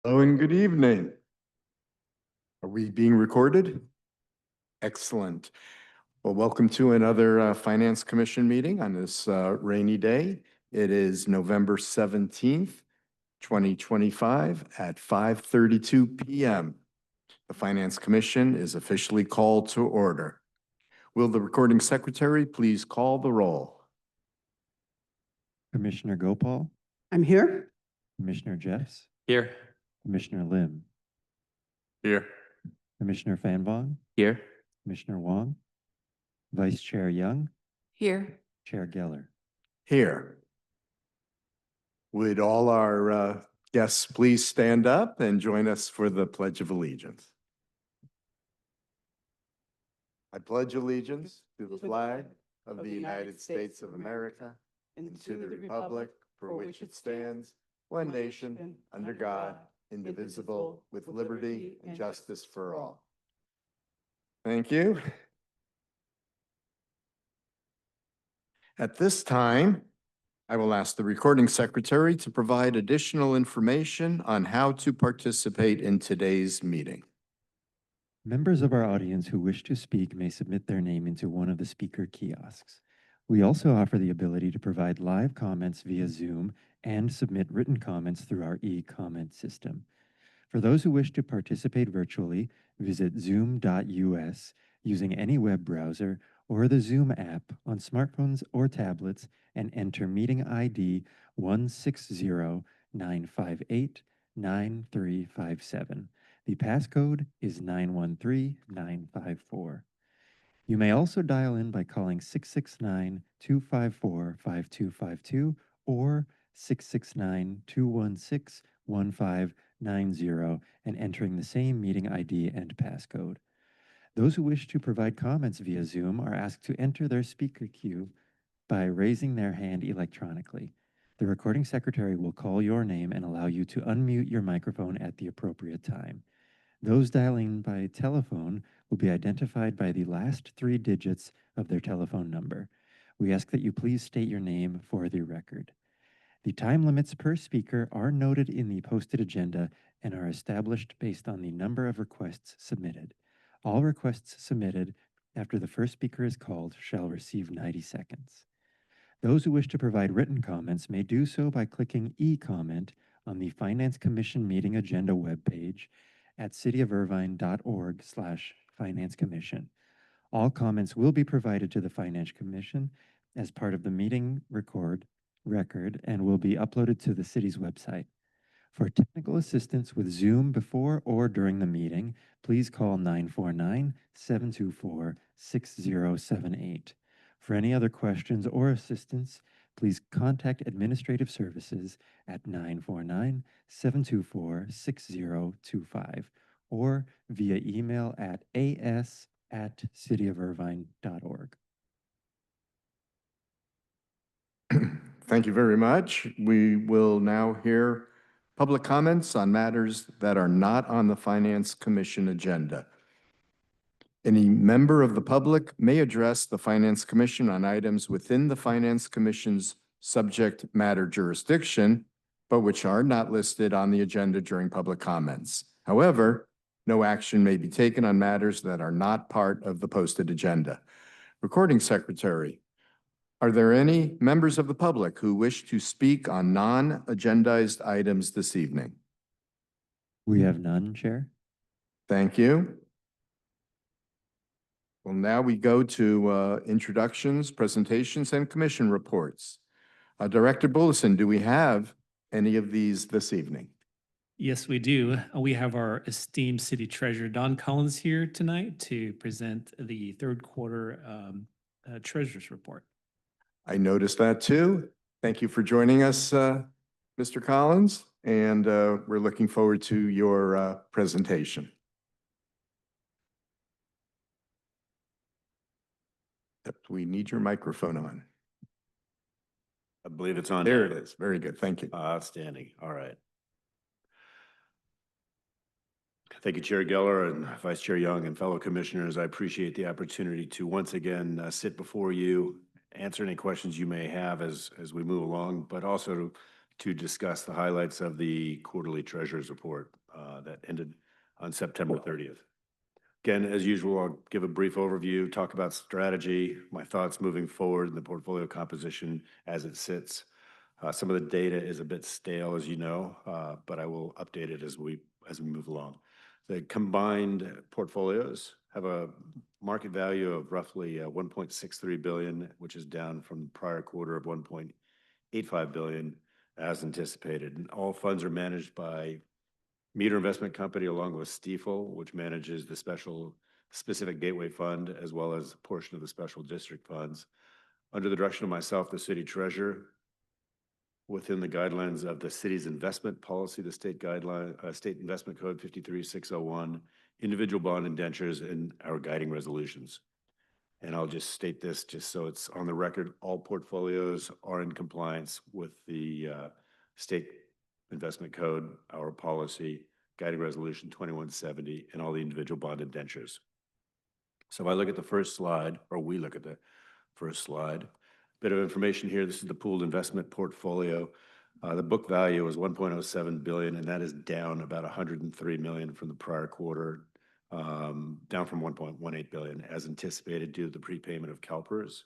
Hello and good evening. Are we being recorded? Excellent. Well, welcome to another Finance Commission meeting on this rainy day. It is November 17th, 2025 at 5:32 p.m. The Finance Commission is officially called to order. Will the recording secretary please call the roll? Commissioner Gopal, I'm here. Commissioner Jeffs, Here. Commissioner Lim, Here. Commissioner Fanvong, Here. Commissioner Wong, Vice Chair Young, Here. Chair Geller. Here. Would all our guests please stand up and join us for the Pledge of Allegiance? I pledge allegiance to the flag of the United States of America and to the republic for which it stands, one nation, under God, indivisible, with liberty and justice for all. Thank you. At this time, I will ask the recording secretary to provide additional information on how to participate in today's meeting. Members of our audience who wish to speak may submit their name into one of the speaker kiosks. We also offer the ability to provide live comments via Zoom and submit written comments through our e-comment system. For those who wish to participate virtually, visit zoom.us using any web browser or the Zoom app on smartphones or tablets and enter meeting ID 160-958-9357. The passcode is 913954. You may also dial in by calling 669-254-5252 or 669-216-1590 and entering the same meeting ID and passcode. Those who wish to provide comments via Zoom are asked to enter their speaker queue by raising their hand electronically. The recording secretary will call your name and allow you to unmute your microphone at the appropriate time. Those dialing by telephone will be identified by the last 3 digits of their telephone number. We ask that you please state your name for the record. The time limits per speaker are noted in the posted agenda and are established based on the number of requests submitted. All requests submitted after the first speaker is called shall receive 90 seconds. Those who wish to provide written comments may do so by clicking e-comment on the Finance Commission meeting agenda webpage at cityofirvine.org/Finance Commission. All comments will be provided to the Finance Commission as part of the meeting record and will be uploaded to the city's website. For technical assistance with Zoom before or during the meeting, please call 949-724-6078. For any other questions or assistance, please contact Administrative Services at 949-724-6025 or via email at as@cityofirvine.org. Thank you very much. We will now hear public comments on matters that are not on the Finance Commission agenda. Any member of the public may address the Finance Commission on items within the Finance Commission's subject matter jurisdiction, but which are not listed on the agenda during public comments. However, no action may be taken on matters that are not part of the posted agenda. Recording Secretary, are there any members of the public who wish to speak on non-agendized items this evening? We have none, Chair. Thank you. Well, now we go to introductions, presentations, and commission reports. Director Bullison, do we have any of these this evening? Yes, we do. We have our esteemed City Treasurer, Don Collins, here tonight to present the third quarter Treasurer's Report. I noticed that too. Thank you for joining us, Mr. Collins, and we're looking forward to your presentation. We need your microphone on. I believe it's on. There it is. Very good. Thank you. Outstanding. All right. Thank you, Chair Geller and Vice Chair Young and fellow commissioners. I appreciate the opportunity to once again sit before you, answer any questions you may have as we move along, but also to discuss the highlights of the quarterly treasurer's report that ended on September 30th. Again, as usual, I'll give a brief overview, talk about strategy, my thoughts moving forward, and the portfolio composition as it sits. Some of the data is a bit stale, as you know, but I will update it as we move along. The combined portfolios have a market value of roughly 1.63 billion, which is down from the prior quarter of 1.85 billion as anticipated. And all funds are managed by Meter Investment Company along with Stifel, which manages the specific gateway fund, as well as a portion of the special district funds. Under the direction of myself, the city treasurer, within the guidelines of the city's investment policy, the state investment code 53601, individual bond indentures, and our guiding resolutions. And I'll just state this just so it's on the record, all portfolios are in compliance with the state investment code, our policy, guiding resolution 2170, and all the individual bond indentures. So if I look at the first slide, or we look at the first slide, bit of information here. This is the pooled investment portfolio. The book value was 1.07 billion, and that is down about 103 million from the prior quarter, down from 1.18 billion as anticipated due to the prepayment of CalPERS,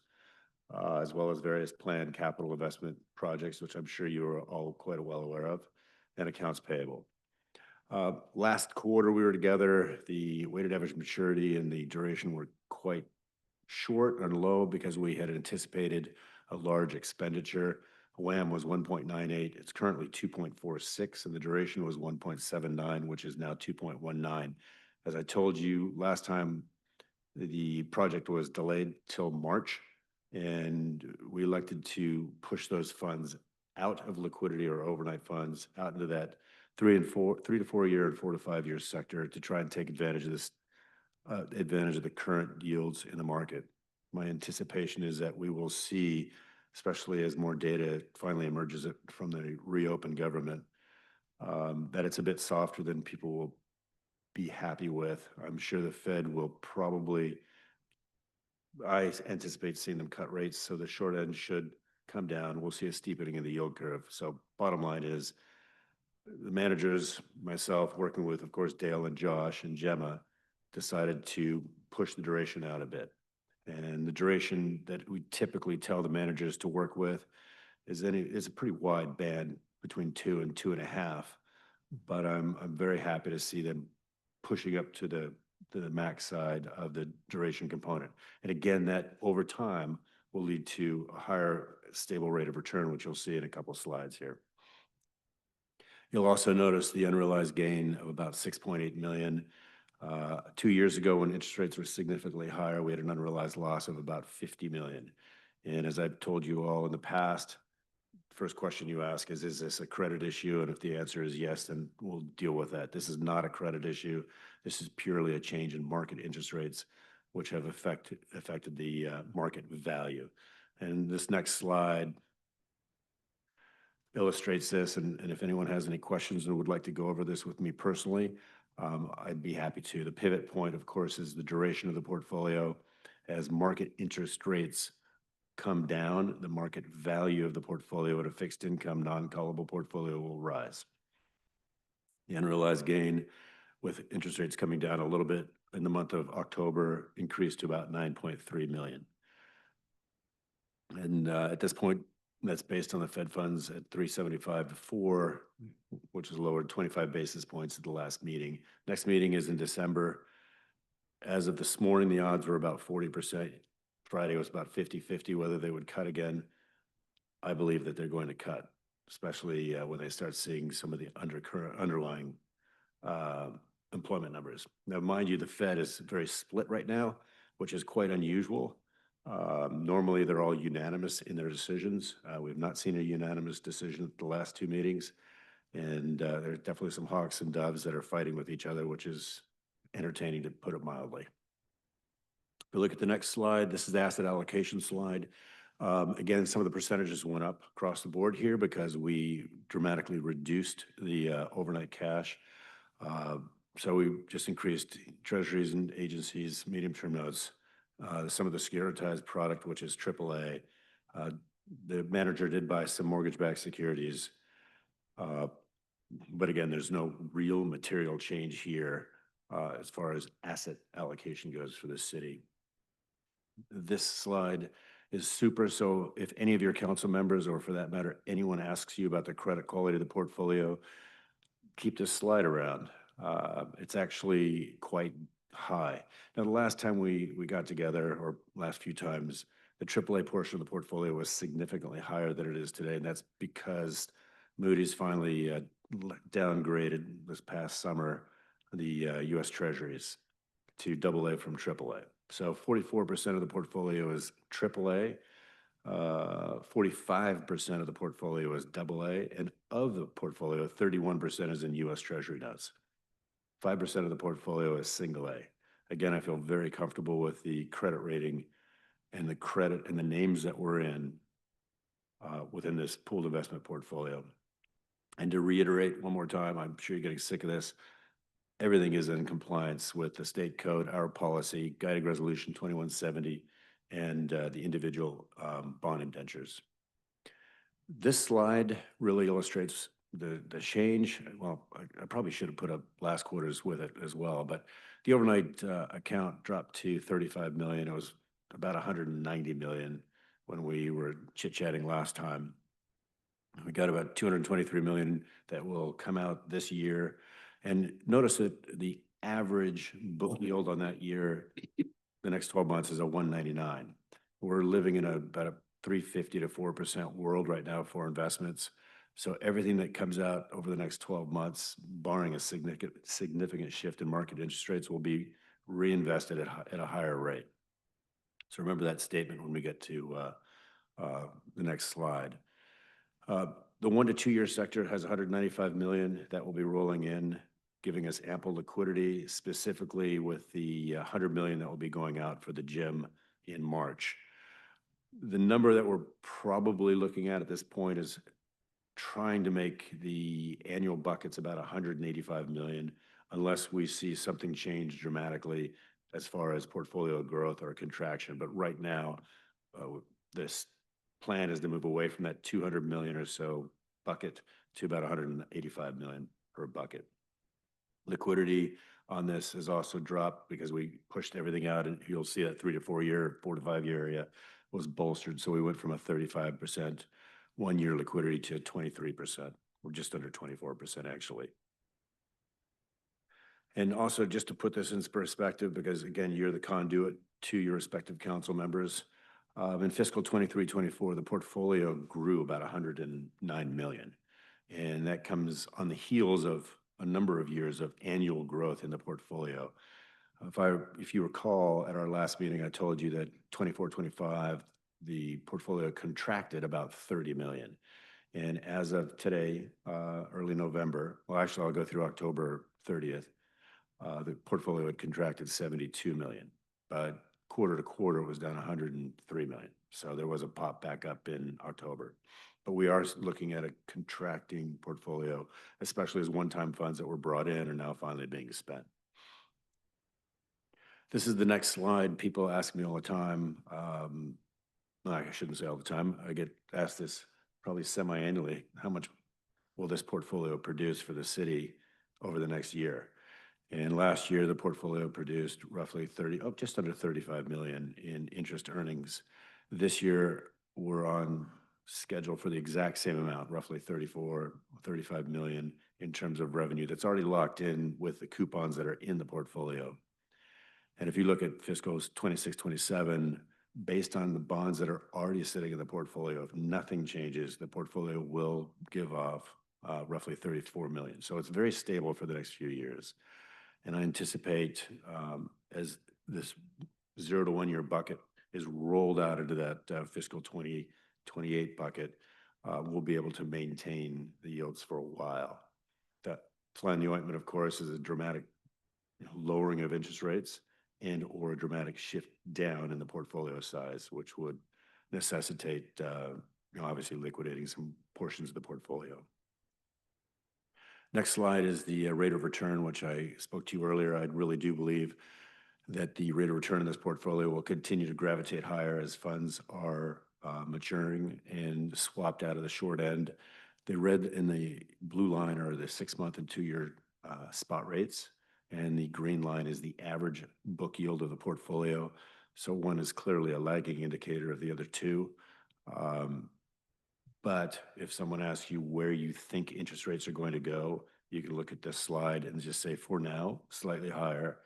as well as various planned capital investment projects, which I'm sure you are all quite well aware of, and accounts payable. Last quarter we were together, the weighted average maturity and the duration were quite short and low because we had anticipated a large expenditure. WAM was 1.98. It's currently 2.46, and the duration was 1.79, which is now 2.19. As I told you last time, the project was delayed till March, and we elected to push those funds out of liquidity or overnight funds out into that 3 to 4 year and 4 to 5 year sector to try and take advantage of this. Advantage of the current yields in the market. My anticipation is that we will see, especially as more data finally emerges from the reopened government, that it's a bit softer than people will be happy with. I'm sure the Fed will probably, I anticipate seeing them cut rates, so the short end should come down. We'll see a steepening of the yield curve. So bottom line is, the managers, myself, working with, of course, Dale and Josh and Gemma, decided to push the duration out a bit. And the duration that we typically tell the managers to work with is a pretty wide band between 2 and 2.5. But I'm very happy to see them pushing up to the max side of the duration component. And again, that over time will lead to a higher stable rate of return, which you'll see in a couple slides here. You'll also notice the unrealized gain of about 6.8 million. 2 years ago, when interest rates were significantly higher, we had an unrealized loss of about 50 million. And as I've told you all in the past, first question you ask is this a credit issue? And if the answer is yes, then we'll deal with that. This is not a credit issue. This is purely a change in market interest rates, which have affected the market value. And this next slide illustrates this. And if anyone has any questions and would like to go over this with me personally, I'd be happy to. The pivot point, of course, is the duration of the portfolio. As market interest rates come down, the market value of the portfolio at a fixed income, non-callable portfolio will rise. The unrealized gain, with interest rates coming down a little bit in the month of October, increased to about 9.3 million. And at this point, that's based on the Fed funds at 375 to 4, which is lowered 25 basis points at the last meeting. Next meeting is in December. As of this morning, the odds were about 40%. Friday was about 50-50 whether they would cut again. I believe that they're going to cut, especially when they start seeing some of the underlying employment numbers. Now, mind you, the Fed is very split right now, which is quite unusual. Normally, they're all unanimous in their decisions. We've not seen a unanimous decision at the last 2 meetings. And there are definitely some hawks and doves that are fighting with each other, which is entertaining, to put it mildly. If we look at the next slide, this is the asset allocation slide. Again, some of the percentages went up across the board here because we dramatically reduced the overnight cash. So we just increased treasuries and agencies, medium-term notes, some of the securitized product, which is AAA. The manager did buy some mortgage-backed securities. But again, there's no real material change here as far as asset allocation goes for the city. This slide is super, so if any of your council members, or for that matter, anyone asks you about the credit quality of the portfolio, keep this slide around. It's actually quite high. Now, the last time we got together, or last few times, the AAA portion of the portfolio was significantly higher than it is today, and that's because Moody's finally downgraded this past summer the U.S. Treasuries to AA from AAA. So 44% of the portfolio is AAA, 45% of the portfolio is AA, and of the portfolio, 31% is in U.S. Treasury notes. 5% of the portfolio is single A. Again, I feel very comfortable with the credit rating and the credit and the names that we're in within this pooled investment portfolio. And to reiterate one more time, I'm sure you're getting sick of this, everything is in compliance with the state code, our policy, guiding resolution 2170, and the individual bond indentures. This slide really illustrates the change. Well, I probably should have put up last quarter's with it as well, but the overnight account dropped to 35 million. It was about 190 million when we were chit-chatting last time. We got about 223 million that will come out this year. And notice that the average book yield on that year, the next 12 months, is a 199. We're living in about a 3.50 to 4% world right now for investments. So everything that comes out over the next 12 months, barring a significant shift in market interest rates, will be reinvested at a higher rate. So remember that statement when we get to the next slide. The 1 to 2 year sector has 195 million that will be rolling in, giving us ample liquidity, specifically with the 100 million that will be going out for the gym in March. The number that we're probably looking at this point is trying to make the annual buckets about 185 million, unless we see something change dramatically as far as portfolio growth or contraction. But right now, this plan is to move away from that 200 million or so bucket to about 185 million per bucket. Liquidity on this has also dropped because we pushed everything out, and you'll see that 3 to 4 year, 4 to 5 year area was bolstered. So we went from a 35% 1 year liquidity to 23%, or just under 24% actually. And also, just to put this in perspective, because again, you're the conduit to your respective council members, in fiscal 23-24, the portfolio grew about 109 million. And that comes on the heels of a number of years of annual growth in the portfolio. If you recall, at our last meeting, I told you that 24-25, the portfolio contracted about 30 million. And as of today, early November, well, actually, I'll go through October 30th, the portfolio had contracted 72 million. But quarter to quarter, it was down 103 million. So there was a pop back up in October. But we are looking at a contracting portfolio, especially as one-time funds that were brought in are now finally being spent. This is the next slide. People ask me all the time. I shouldn't say all the time. I get asked this probably semi-annually. How much will this portfolio produce for the city over the next year? And last year, the portfolio produced roughly just under 35 million in interest earnings. This year, we're on schedule for the exact same amount, roughly 35 million in terms of revenue that's already locked in with the coupons that are in the portfolio. And if you look at fiscals 26-27, based on the bonds that are already sitting in the portfolio, if nothing changes, the portfolio will give off roughly 34 million. So it's very stable for the next few years. And I anticipate as this 0 to 1 year bucket is rolled out into that fiscal 2028 bucket, we'll be able to maintain the yields for a while. That fly in the ointment, of course, is a dramatic lowering of interest rates and or a dramatic shift down in the portfolio size, which would necessitate, obviously liquidating some portions of the portfolio. Next slide is the rate of return, which I spoke to you earlier. I really do believe that the rate of return in this portfolio will continue to gravitate higher as funds are maturing and swapped out of the short end. The red and the blue line are the 6-month and 2-year spot rates, and the green line is the average book yield of the portfolio. So one is clearly a lagging indicator of the other two. But if someone asks you where you think interest rates are going to go, you can look at this slide and just say, for now, slightly higher.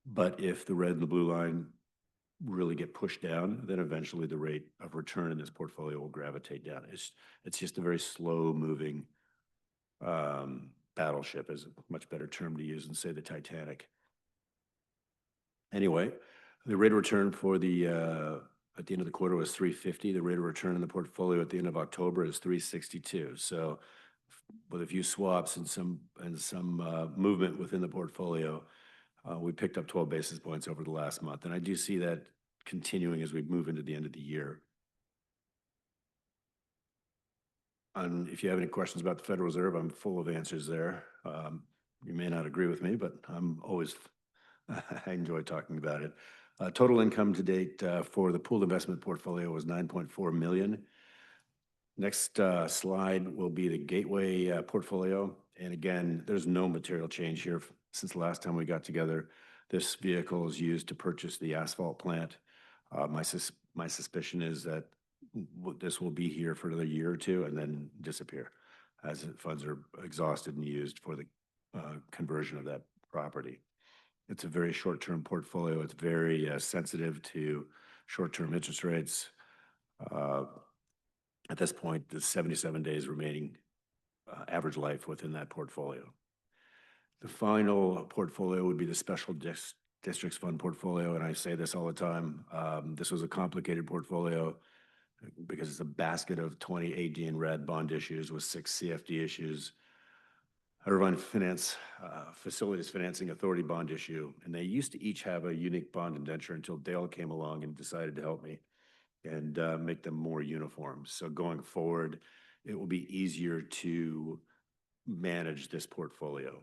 But if the red and the blue line really get pushed down, then eventually the rate of return in this portfolio will gravitate down. It's just a very slow moving battleship, is a much better term to use than say the Titanic. Anyway, the rate of return for the at the end of the quarter was 350. The rate of return in the portfolio at the end of October is 362. So with a few swaps and some movement within the portfolio, we picked up 12 basis points over the last month. And I do see that continuing as we move into the end of the year. And if you have any questions about the Federal Reserve, I'm full of answers there. You may not agree with me, but I'm always, I enjoy talking about it. Total income to date for the pooled investment portfolio was $9.4 million. Next slide will be the Gateway portfolio. And again, there's no material change here since the last time we got together. This vehicle is used to purchase the asphalt plant. My suspicion is that this will be here for another year or two and then disappear as funds are exhausted and used for the conversion of that property. It's a very short-term portfolio. It's very sensitive to short-term interest rates. At this point, there's 77 days remaining average life within that portfolio. The final portfolio would be the Special Districts Fund portfolio, and I say this all the time. This was a complicated portfolio because it's a basket of 20 AD and red bond issues with 6 CFD issues. Irvine Facilities Financing Authority bond issue, and they used to each have a unique bond indenture until Dale came along and decided to help me and make them more uniform. So going forward, it will be easier to manage this portfolio.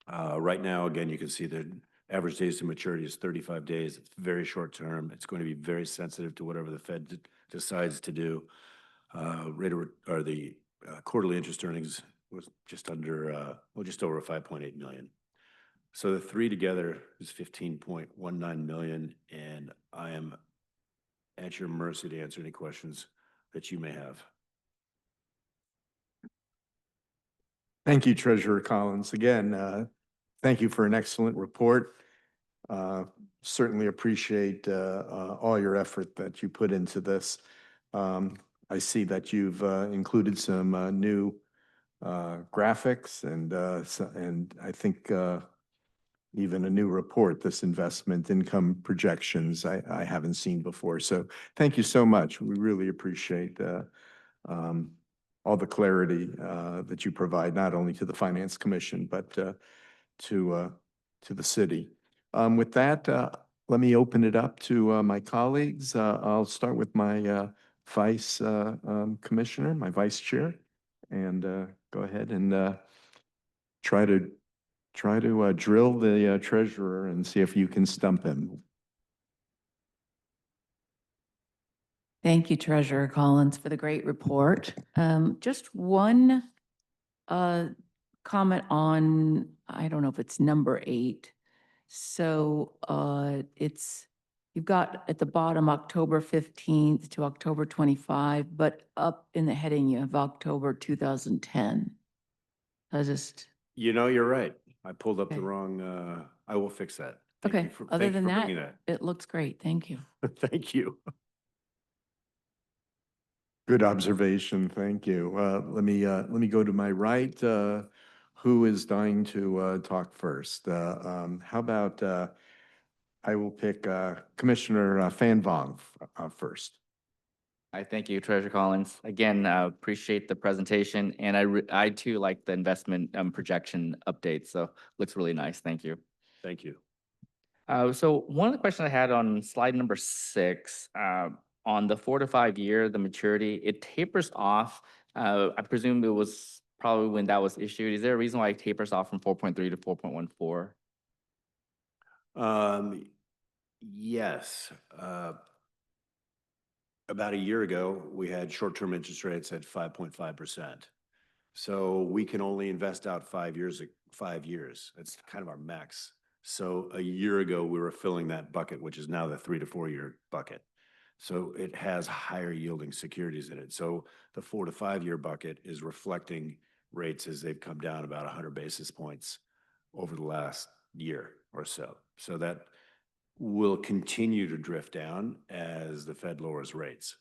Right now, again, you can see the average days to maturity is 35 days. It's very short term. It's going to be very sensitive to whatever the Fed decides to do. The quarterly interest earnings was just under, just over 5.8 million. So the three together is 15.19 million, and I am at your mercy to answer any questions that you may have. Thank you, Treasurer Collins. Again, thank you for an excellent report. Certainly appreciate all your effort that you put into this. I see that you've included some new graphics and I think even a new report, this investment income projections I haven't seen before. So thank you so much. We really appreciate all the clarity that you provide, not only to the Finance Commission, but to the city. With that, let me open it up to my colleagues. I'll start with my Vice Commissioner, my Vice Chair, and go ahead and try to drill the treasurer and see if you can stump him. Thank you, Treasurer Collins, for the great report. Just one comment on, I don't know if it's number 8. So you've got at the bottom October 15th to October 25, but up in the heading you have October 2010. You're right. I pulled up Okay. the wrong, I will fix that. Okay, other than that, bringing it looks great. Thank you. Thank you. Good observation. Thank you. Let me go to my right. Who is dying to talk first? How about I will pick Commissioner Fan Vong first. I thank you, Treasurer Collins. Again, appreciate the presentation, and I too like the investment projection update. So looks really nice. Thank you. Thank you. So one of the questions I had on slide number 6, on the 4 to 5 year, the maturity, it tapers off. I presume it was probably when that was issued. Is there a reason why it tapers off from 4.3 to 4.14? Yes. about a year ago, we had short-term interest rates at 5.5%. So we can only invest out 5 years, 5 years. That's kind of our max. So a year ago, we were filling that bucket, which is now the 3 to 4 year bucket. So it has higher yielding securities in it. So the 4 to 5 year bucket is reflecting rates as they've come down about 100 basis points over the last year or so. So that will continue to drift down as the Fed lowers rates.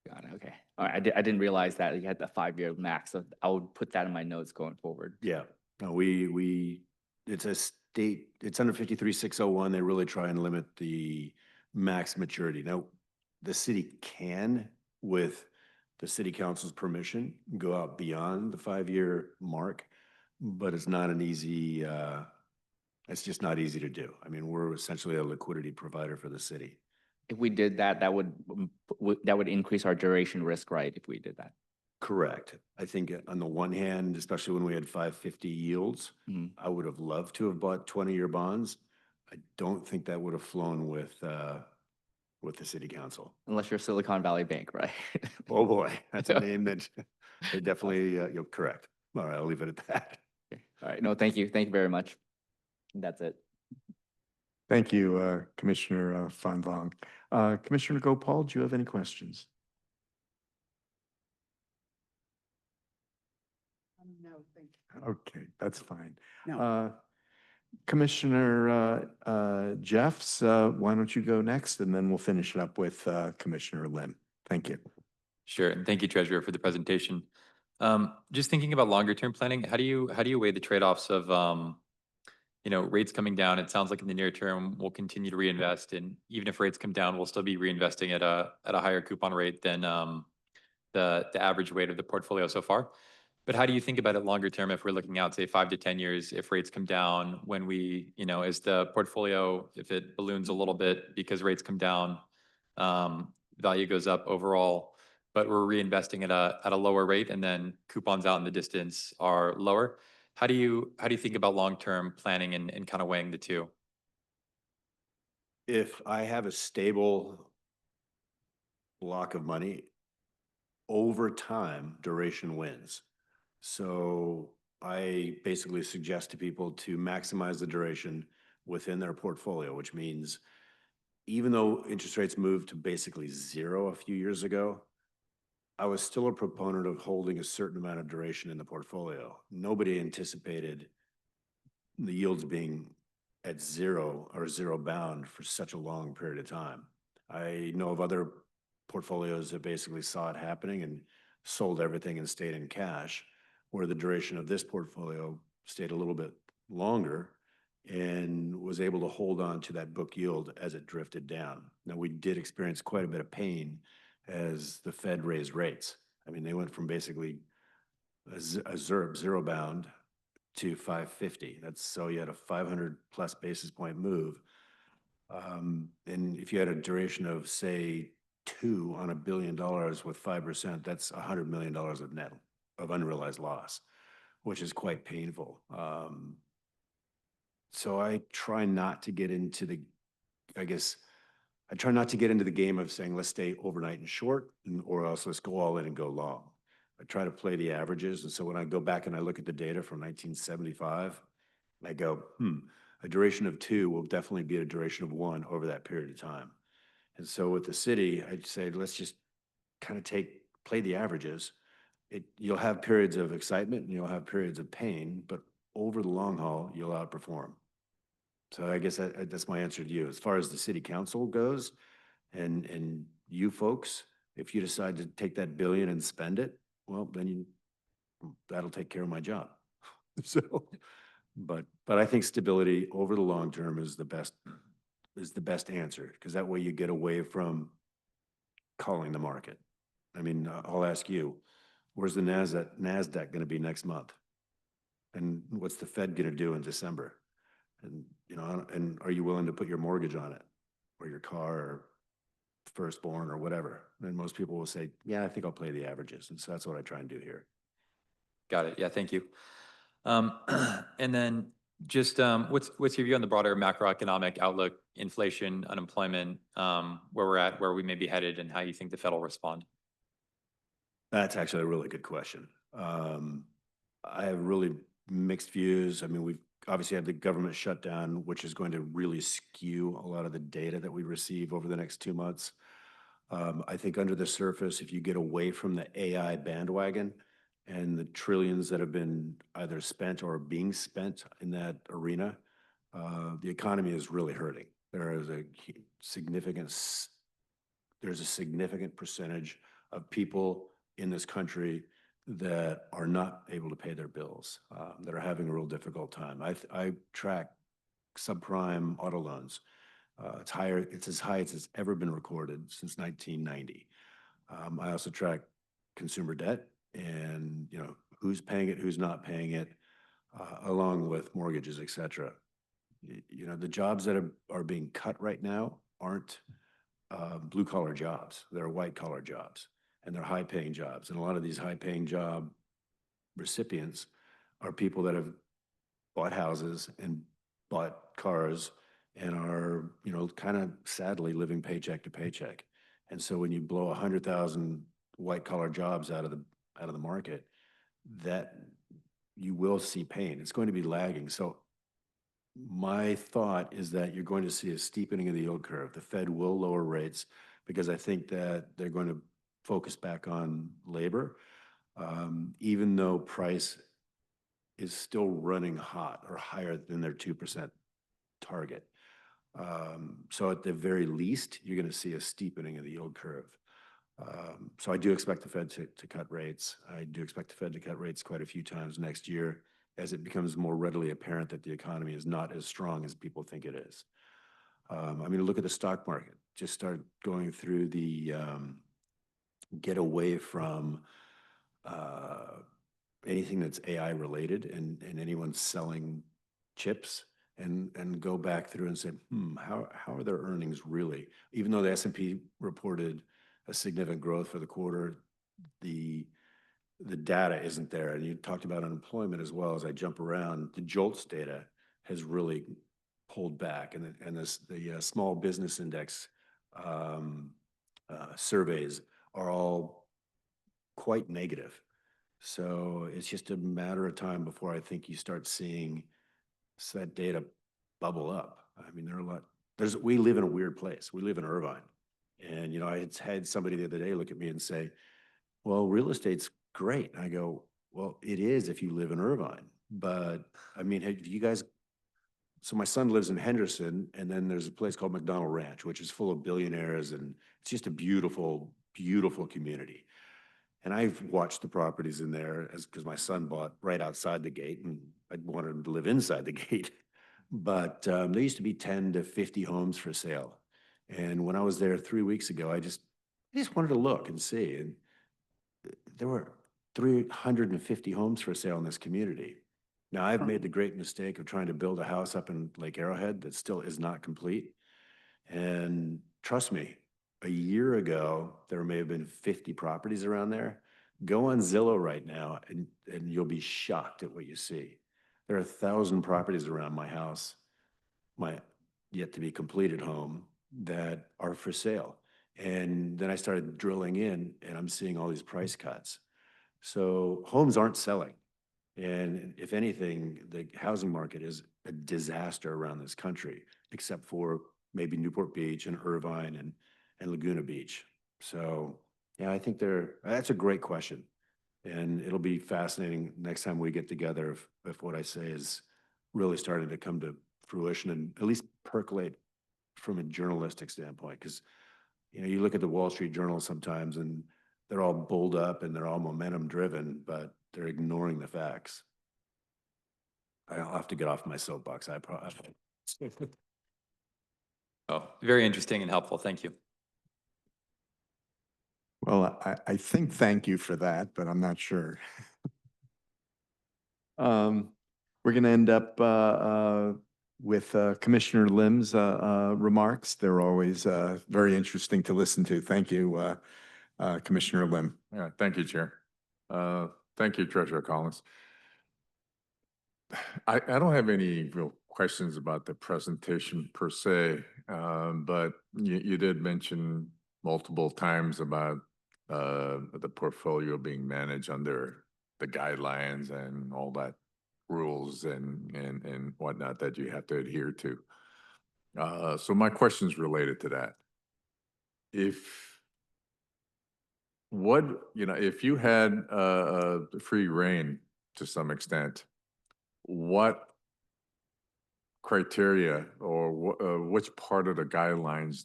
Got it. Okay. All right. I didn't realize that you had the 5 year max. So I would put that in my notes going forward. Yeah, no, it's a state, it's under 53601. They really try and limit the max maturity. Now, the city can, with the city council's permission, go out beyond the 5 year mark, but it's not an easy, it's just not easy to do. I mean, we're essentially a liquidity provider for the city. If we did that, that would increase our duration risk, right? If we did that. Correct. I think on the one hand, especially when we had 550 yields, Mhm. I would have loved to have bought 20-year bonds. I don't think that would have flown with the city council. Unless you're Silicon Valley Bank, right? Oh, boy, that's a name that they definitely, you're correct. All right, I'll leave it at that. Okay. All right. No, thank you. Thank you very much. That's it. Thank you, Commissioner Fan Vong. Commissioner Gopal, do you have any questions? No, thank you. Okay, that's fine. No. Commissioner Jeffs, why don't you go next, and then we'll finish it up with Commissioner Lim. Thank you. Sure, and thank you, Treasurer, for the presentation. Just thinking about longer term planning, how do you weigh the trade-offs of rates coming down? It sounds like in the near term we'll continue to reinvest, and even if rates come down, we'll still be reinvesting at a higher coupon rate than the average rate of the portfolio so far. But how do you think about it longer term if we're looking out, say, 5 to 10 years, if rates come down, when we, as the portfolio, if it balloons a little bit because rates come down, value goes up overall, but we're reinvesting at a lower rate, and then coupons out in the distance are lower. How do you think about long-term planning and kind of weighing the two? If I have a stable block of money, over time, duration wins. So I basically suggest to people to maximize the duration within their portfolio, which means even though interest rates moved to basically zero a few years ago, I was still a proponent of holding a certain amount of duration in the portfolio. Nobody anticipated the yields being at zero or zero bound for such a long period of time. I know of other portfolios that basically saw it happening and sold everything and stayed in cash, where the duration of this portfolio stayed a little bit longer and was able to hold on to that book yield as it drifted down. Now, we did experience quite a bit of pain as the Fed raised rates. I mean, they went from basically a zero bound to 550. That's so you had a 500 plus basis point move. And if you had a duration of, say, 2 on $1 billion with 5%, that's $100 million of unrealized loss, which is quite painful. So I try not to get into the game of saying, let's stay overnight and short, or else let's go all in and go long. I try to play the averages. And so when I go back and I look at the data from 1975, I go, a duration of 2 will definitely be a duration of 1 over that period of time. And so with the city, I'd say, let's just kind of play the averages. You'll have periods of excitement and you'll have periods of pain, but over the long haul, you'll outperform. So I guess that's my answer to you. As far as the city council goes, and you folks, if you decide to take that billion and spend it, well, then that'll take care of my job. So, but I think stability over the long term is the best answer, because that way you get away from calling the market. I mean, I'll ask you, where's the NASDAQ going to be next month? And what's the Fed going to do in December? And, and are you willing to put your mortgage on it, or your car, or firstborn, or whatever? And most people will say, yeah, I think I'll play the averages. And so that's what I try and do here. Got it. Yeah, thank you. And then Just what's your view on the broader macroeconomic outlook, inflation, unemployment, where we're at, where we may be headed, and how you think the Fed will respond? That's actually a really good question. I have really mixed views. I mean, we've obviously had the government shutdown, which is going to really skew a lot of the data that we receive over the next 2 months. I think under the surface, if you get away from the AI bandwagon and the trillions that have been either spent or being spent in that arena, the economy is really hurting. There's a significant percentage of people in this country that are not able to pay their bills, that are having a real difficult time. I track subprime auto loans. It's higher, it's as high as it's ever been recorded since 1990. I also track consumer debt and, you know, who's paying it, who's not paying it, along with mortgages, et cetera. You know, the jobs that are being cut right now aren't blue collar jobs. They're white collar jobs, and they're high paying jobs. And a lot of these high paying job recipients are people that have bought houses and bought cars and are, you know, kind of sadly living paycheck to paycheck. And so when you blow 100,000 white collar jobs out of the market, that you will see pain. It's going to be lagging. So my thought is that you're going to see a steepening of the yield curve. The Fed will lower rates because I think that they're going to focus back on labor, even though price is still running hot or higher than their 2% target. So at the very least, you're going to see a steepening of the yield curve. So I do expect the Fed to cut rates. I do expect the Fed to cut rates quite a few times next year as it becomes more readily apparent that the economy is not as strong as people think it is. I mean, look at the stock market. Just start going through the get away from anything that's AI related and anyone selling chips and go back through and say, how are their earnings really? Even though the S&P reported a significant growth for the quarter, the data isn't there. And you talked about unemployment as well. As I jump around, the JOLTS data has really pulled back, and the small business index surveys are all quite negative. So it's just a matter of time before I think you start seeing that data bubble up. I mean, we live in a weird place. We live in Irvine. And, you know, I had somebody the other day look at me and say, well, real estate's great. And I go, well, it is if you live in Irvine. But I mean, have you guys, so my son lives in Henderson, and then there's a place called McDonald Ranch, which is full of billionaires, and it's just a beautiful, beautiful community. And I've watched the properties in there because my son bought right outside the gate, and I wanted him to live inside the gate. But there used to be 10 to 50 homes for sale. And when I was there 3 weeks ago, I just wanted to look and see. And there were 350 homes for sale in this community. Now, I've made the great mistake of trying to build a house up in Lake Arrowhead that still is not complete. And trust me, a year ago, there may have been 50 properties around there. Go on Zillow right now, and you'll be shocked at what you see. There are 1,000 properties around my house, my yet to be completed home, that are for sale. And then I started drilling in, and I'm seeing all these price cuts. So homes aren't selling. And if anything, the housing market is a disaster around this country, except for maybe Newport Beach and Irvine and Laguna Beach. So yeah, I think that's a great question. And it'll be fascinating next time we get together if what I say is really starting to come to fruition and at least percolate from a journalistic standpoint. Because, you know, you look at the Wall Street Journal sometimes and they're all bulled up and they're all momentum driven, but they're ignoring the facts. I'll have to get off my soapbox. I probably. Oh, very interesting and helpful. Thank you. Well, I think thank you for that, but I'm not sure. We're going to end up with Commissioner Lim's remarks. They're always very interesting to listen to. Thank you, Commissioner Lim. Yeah, thank you, Chair. Thank you, Treasurer Collins. I don't have any real questions about the presentation per se, but you did mention multiple times about the portfolio being managed under the guidelines and all that rules and whatnot that you have to adhere to. So my question is related to that. If you had free reign to some extent, what criteria or which part of the guidelines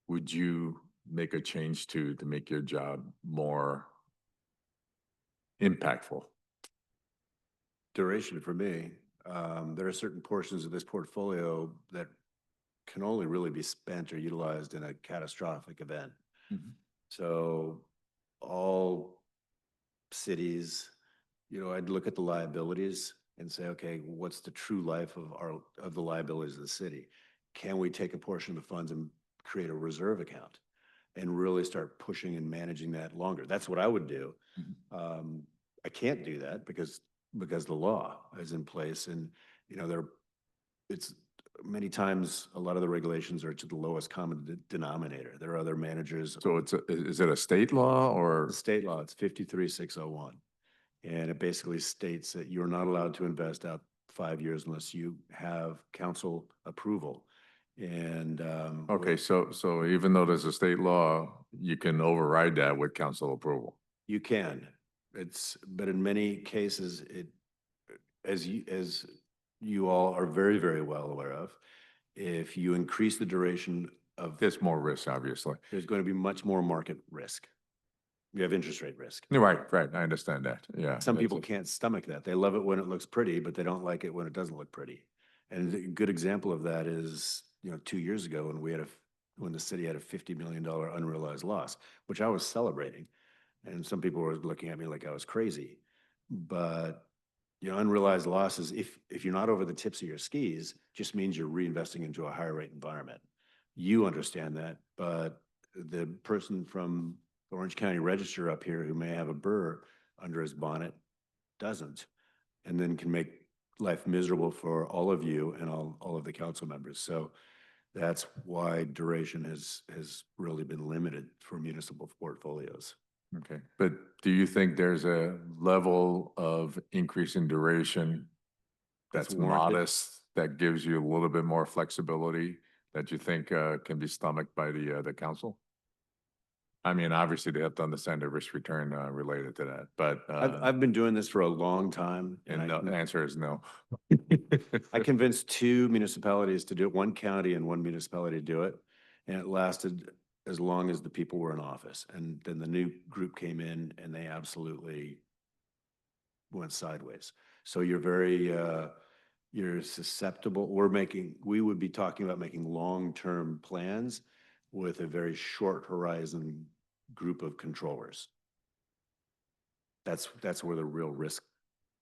would you make a change to make your job more impactful? Duration for me. There are certain portions of this portfolio that can only really be spent or utilized in a catastrophic event. Mhm. So all cities, I'd look at the liabilities and say, okay, what's the true life of the liabilities of the city? Can we take a portion of the funds and create a reserve account and really start pushing and managing that longer? That's what I would do. I can't do that because the law is in place, and it's many times a lot of the regulations are to the lowest common denominator. There are other managers. So is it a state law or? The state law, it's 53601. And it basically states that you're not allowed to invest out 5 years unless you have council approval. And Okay, so even though there's a state law, you can override that with council approval. you can. But in many cases, as you all are very, very well aware of, if you increase the duration of, There's more risk, obviously. there's going to be much more market risk. You have interest rate risk. Right, I understand that, yeah. Some that's people it. can't stomach that. They love it when it looks pretty, but they don't like it when it doesn't look pretty. And a good example of that is, 2 years ago when the city had a $50 million unrealized loss, which I was celebrating. And some people were looking at me like I was crazy. But, unrealized losses, if you're not over the tips of your skis, just means you're reinvesting into a higher rate environment. You understand that, but the person from the Orange County Register up here who may have a burr under his bonnet doesn't, and then can make life miserable for all of you and all of the council members. So that's why duration has really been limited for municipal portfolios. Okay, but do you think there's a level of increase in duration That's that's warranted. modest, that gives you a little bit more flexibility that you think can be stomached by the council? I mean, obviously, they have to understand the risk return related to that, but I've been doing this for a long time, and and the answer is no. I convinced 2 municipalities to do it, one county and one municipality to do it, and it lasted as long as the people were in office. And then the new group came in and they absolutely went sideways. So you're susceptible. We would be talking about making long-term plans with a very short horizon group of controllers. That's where the real risk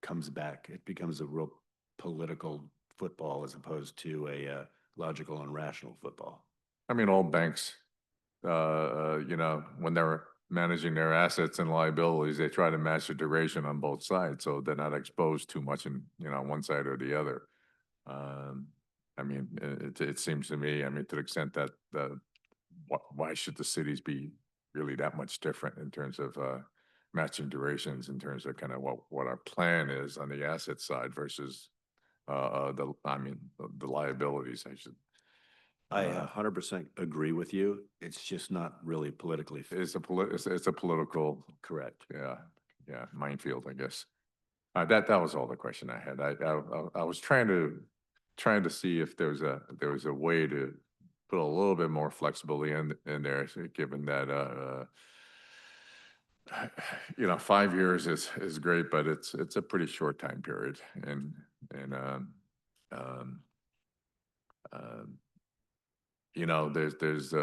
comes back. It becomes a real political football as opposed to a logical and rational football. I mean, all banks, when they're managing their assets and liabilities, they try to match the duration on both sides, so they're not exposed too much in, one side or the other. I mean, it seems to me, I mean, to the extent that why should the cities be really that much different in terms of matching durations, in terms of kind of what our plan is on the asset side versus the liabilities, I should. I 100% agree with you. It's just not really politically It's a political, correct. yeah, minefield, I guess. That was all the question I had. I was trying to see if there was a way to put a little bit more flexibility in there, given that 5 years is great, but it's a pretty short time period, and um, there's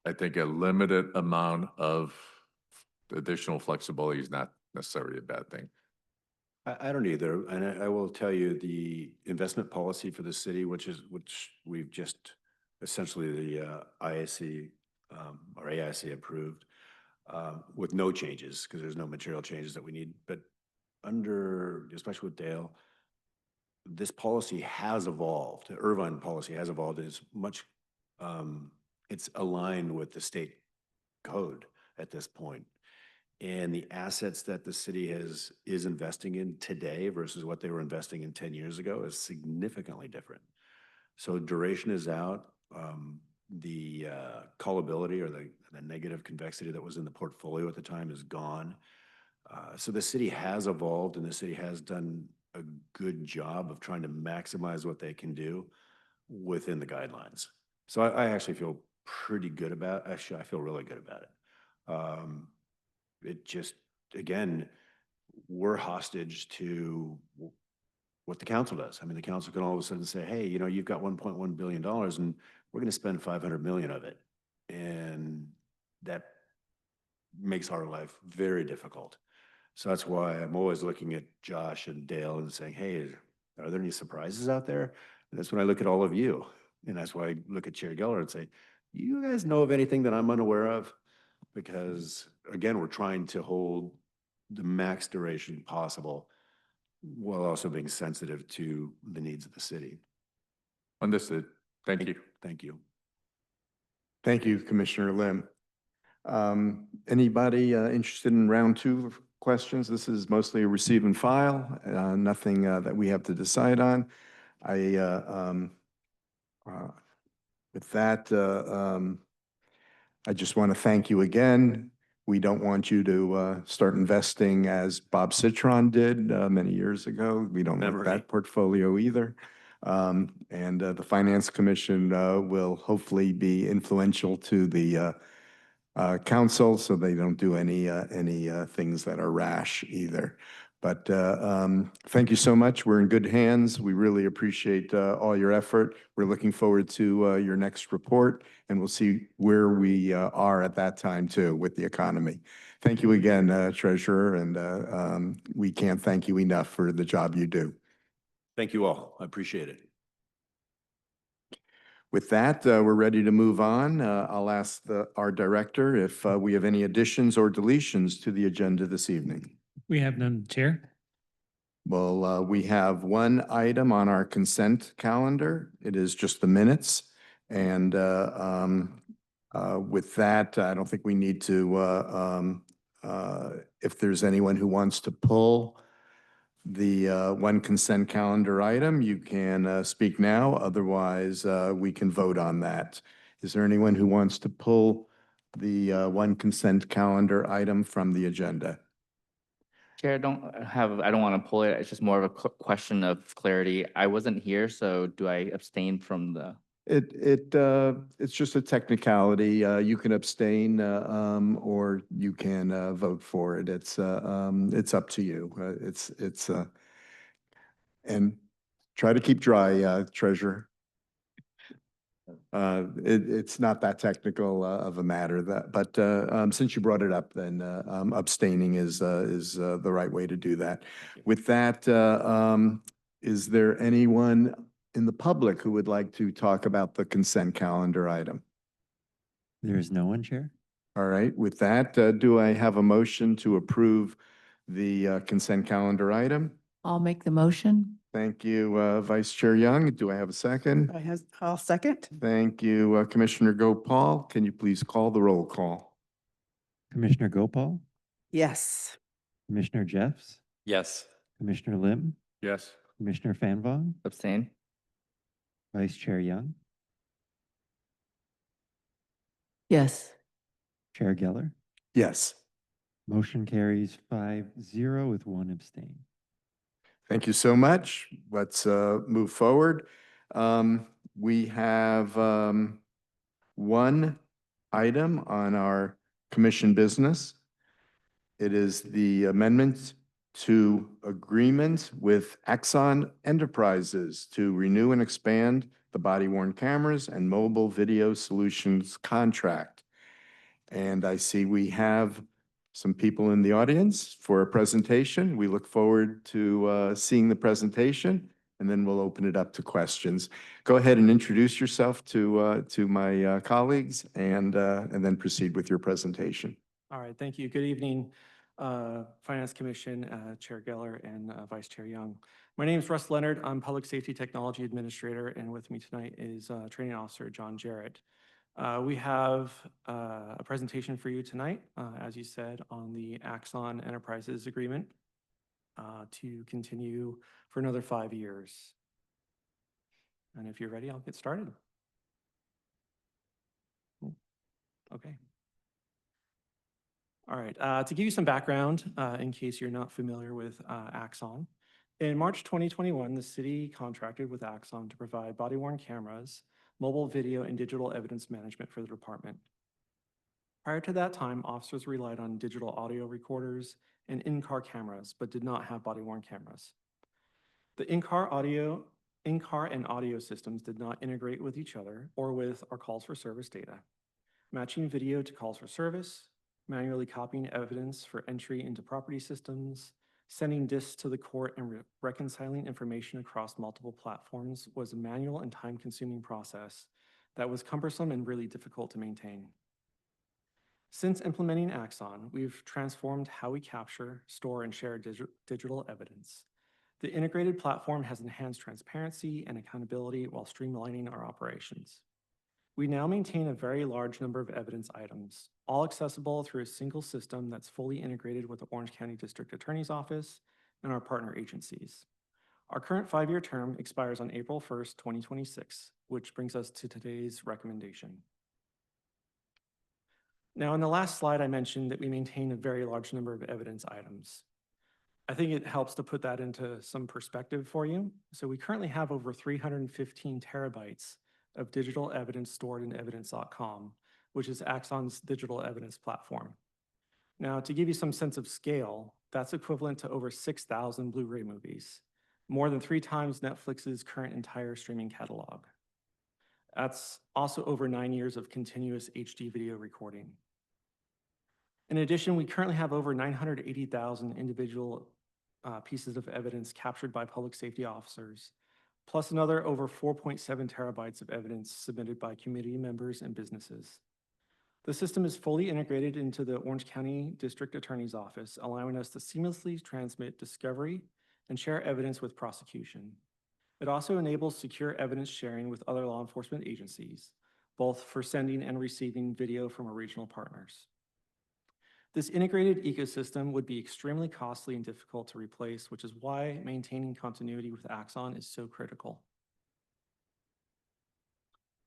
I think a limited amount of additional flexibility is not necessarily a bad thing. I don't either. And I will tell you the investment policy for the city, which we've just essentially the IAC or AIC approved with no changes because there's no material changes that we need. But especially with Dale, this policy has evolved. The Irvine policy has evolved. It's much, it's aligned with the state code at this point. And the assets that the city is investing in today versus what they were investing in 10 years ago is significantly different. So duration is out. The callability or the negative convexity that was in the portfolio at the time is gone. So the city has evolved and the city has done a good job of trying to maximize what they can do within the guidelines. So I actually feel pretty good about, actually, I feel really good about it. It just, again, we're hostage to what the council does. I mean, the council can all of a sudden say, hey, you know, you've got $1.1 billion and we're going to spend 500 million of it. And that makes our life very difficult. So that's why I'm always looking at Josh and Dale and saying, hey, are there any surprises out there? And that's when I look at all of you. And that's why I look at Chair Geller and say, you guys know of anything that I'm unaware of? Because again, we're trying to hold the max duration possible while also being sensitive to the needs of the city. Understood. Thank you. Thank you. Thank you, Commissioner Lim. Anybody interested in round two of questions? This is mostly a receive and file, nothing that we have to decide on. With that, I just want to thank you again. We don't want you to start investing as Bob Citron did many years ago. We don't want that portfolio either. And the Finance Commission will hopefully be influential to the council so they don't do any things that are rash either. But thank you so much. We're in good hands. We really appreciate all your effort. We're looking forward to your next report, and we'll see where we are at that time too with the economy. Thank you again, Treasurer, and we can't thank you enough for the job you do. Thank you all. I appreciate it. With that, we're ready to move on. I'll ask our director if we have any additions or deletions to the agenda this evening. We have none, Chair. Well, we have one item on our consent calendar. It is just the minutes. And with that, I don't think we need to, if there's anyone who wants to pull the one consent calendar item, you can speak now. Otherwise, we can vote on that. Is there anyone who wants to pull the one consent calendar item from the agenda? Chair, I don't want to pull it. It's just more of a question of clarity. I wasn't here, so do I abstain from the? It's just a technicality. You can abstain or you can vote for it. It's up to you. And try to keep dry, Treasurer. It's not that technical of a matter, but since you brought it up, then abstaining is the right way to do that. With that, is there anyone in the public who would like to talk about the consent calendar item? There is no one, Chair. All right. With that, do I have a motion to approve the consent calendar item? I'll make the motion. Thank you, Vice Chair Young. Do I have a second? I'll second. Thank you, Commissioner Gopal. Can you please call the roll call? Commissioner Gopal, Yes. Commissioner Jeffs, Yes. Commissioner Lim, Yes. Commissioner Fanvong, Abstain? Vice Chair Young, Yes. Chair Geller. Yes. Motion carries 5-0 with one abstain. Thank you so much. Let's move forward. We have one item on our commission business. It is the amendment to agreement with Axon Enterprises to renew and expand the body-worn cameras and mobile video solutions contract. And I see we have some people in the audience for a presentation. We look forward to seeing the presentation, and then we'll open it up to questions. Go ahead and introduce yourself to my colleagues and then proceed with your presentation. All right, thank you. Good evening. Finance Commission, Chair Geller and Vice Chair Young. My name is Russ Leonard. I'm Public Safety Technology Administrator, and with me tonight is Training Officer John Jarrett. We have a presentation for you tonight, as you said, on the Axon Enterprises Agreement to continue for another 5 years. And if you're ready, I'll get started. Okay. All right, to give you some background, in case you're not familiar with Axon, in March 2021, the city contracted with Axon to provide body-worn cameras, mobile video, and digital evidence management for the department. Prior to that time, officers relied on digital audio recorders and in-car cameras, but did not have body-worn cameras. The in-car and audio systems did not integrate with each other or with our calls for service data. Matching video to calls for service, manually copying evidence for entry into property systems, sending disks to the court, and reconciling information across multiple platforms was a manual and time-consuming process that was cumbersome and really difficult to maintain. Since implementing Axon, we've transformed how we capture, store, and share digital evidence. The integrated platform has enhanced transparency and accountability while streamlining our operations. We now maintain a very large number of evidence items, all accessible through a single system that's fully integrated with the Orange County District Attorney's Office and our partner agencies. Our current 5-year term expires on April 1st, 2026, which brings us to today's recommendation. Now, in the last slide, I mentioned that we maintain a very large number of evidence items. I think it helps to put that into some perspective for you. So we currently have over 315 terabytes of digital evidence stored in evidence.com, which is Axon's digital evidence platform. Now, to give you some sense of scale, that's equivalent to over 6,000 Blu-ray movies, more than 3 times Netflix's current entire streaming catalog. That's also over 9 years of continuous HD video recording. In addition, we currently have over 980,000 individual pieces of evidence captured by public safety officers, plus another over 4.7 terabytes of evidence submitted by community members and businesses. The system is fully integrated into the Orange County District Attorney's Office, allowing us to seamlessly transmit discovery and share evidence with prosecution. It also enables secure evidence sharing with other law enforcement agencies, both for sending and receiving video from our regional partners. This integrated ecosystem would be extremely costly and difficult to replace, which is why maintaining continuity with Axon is so critical.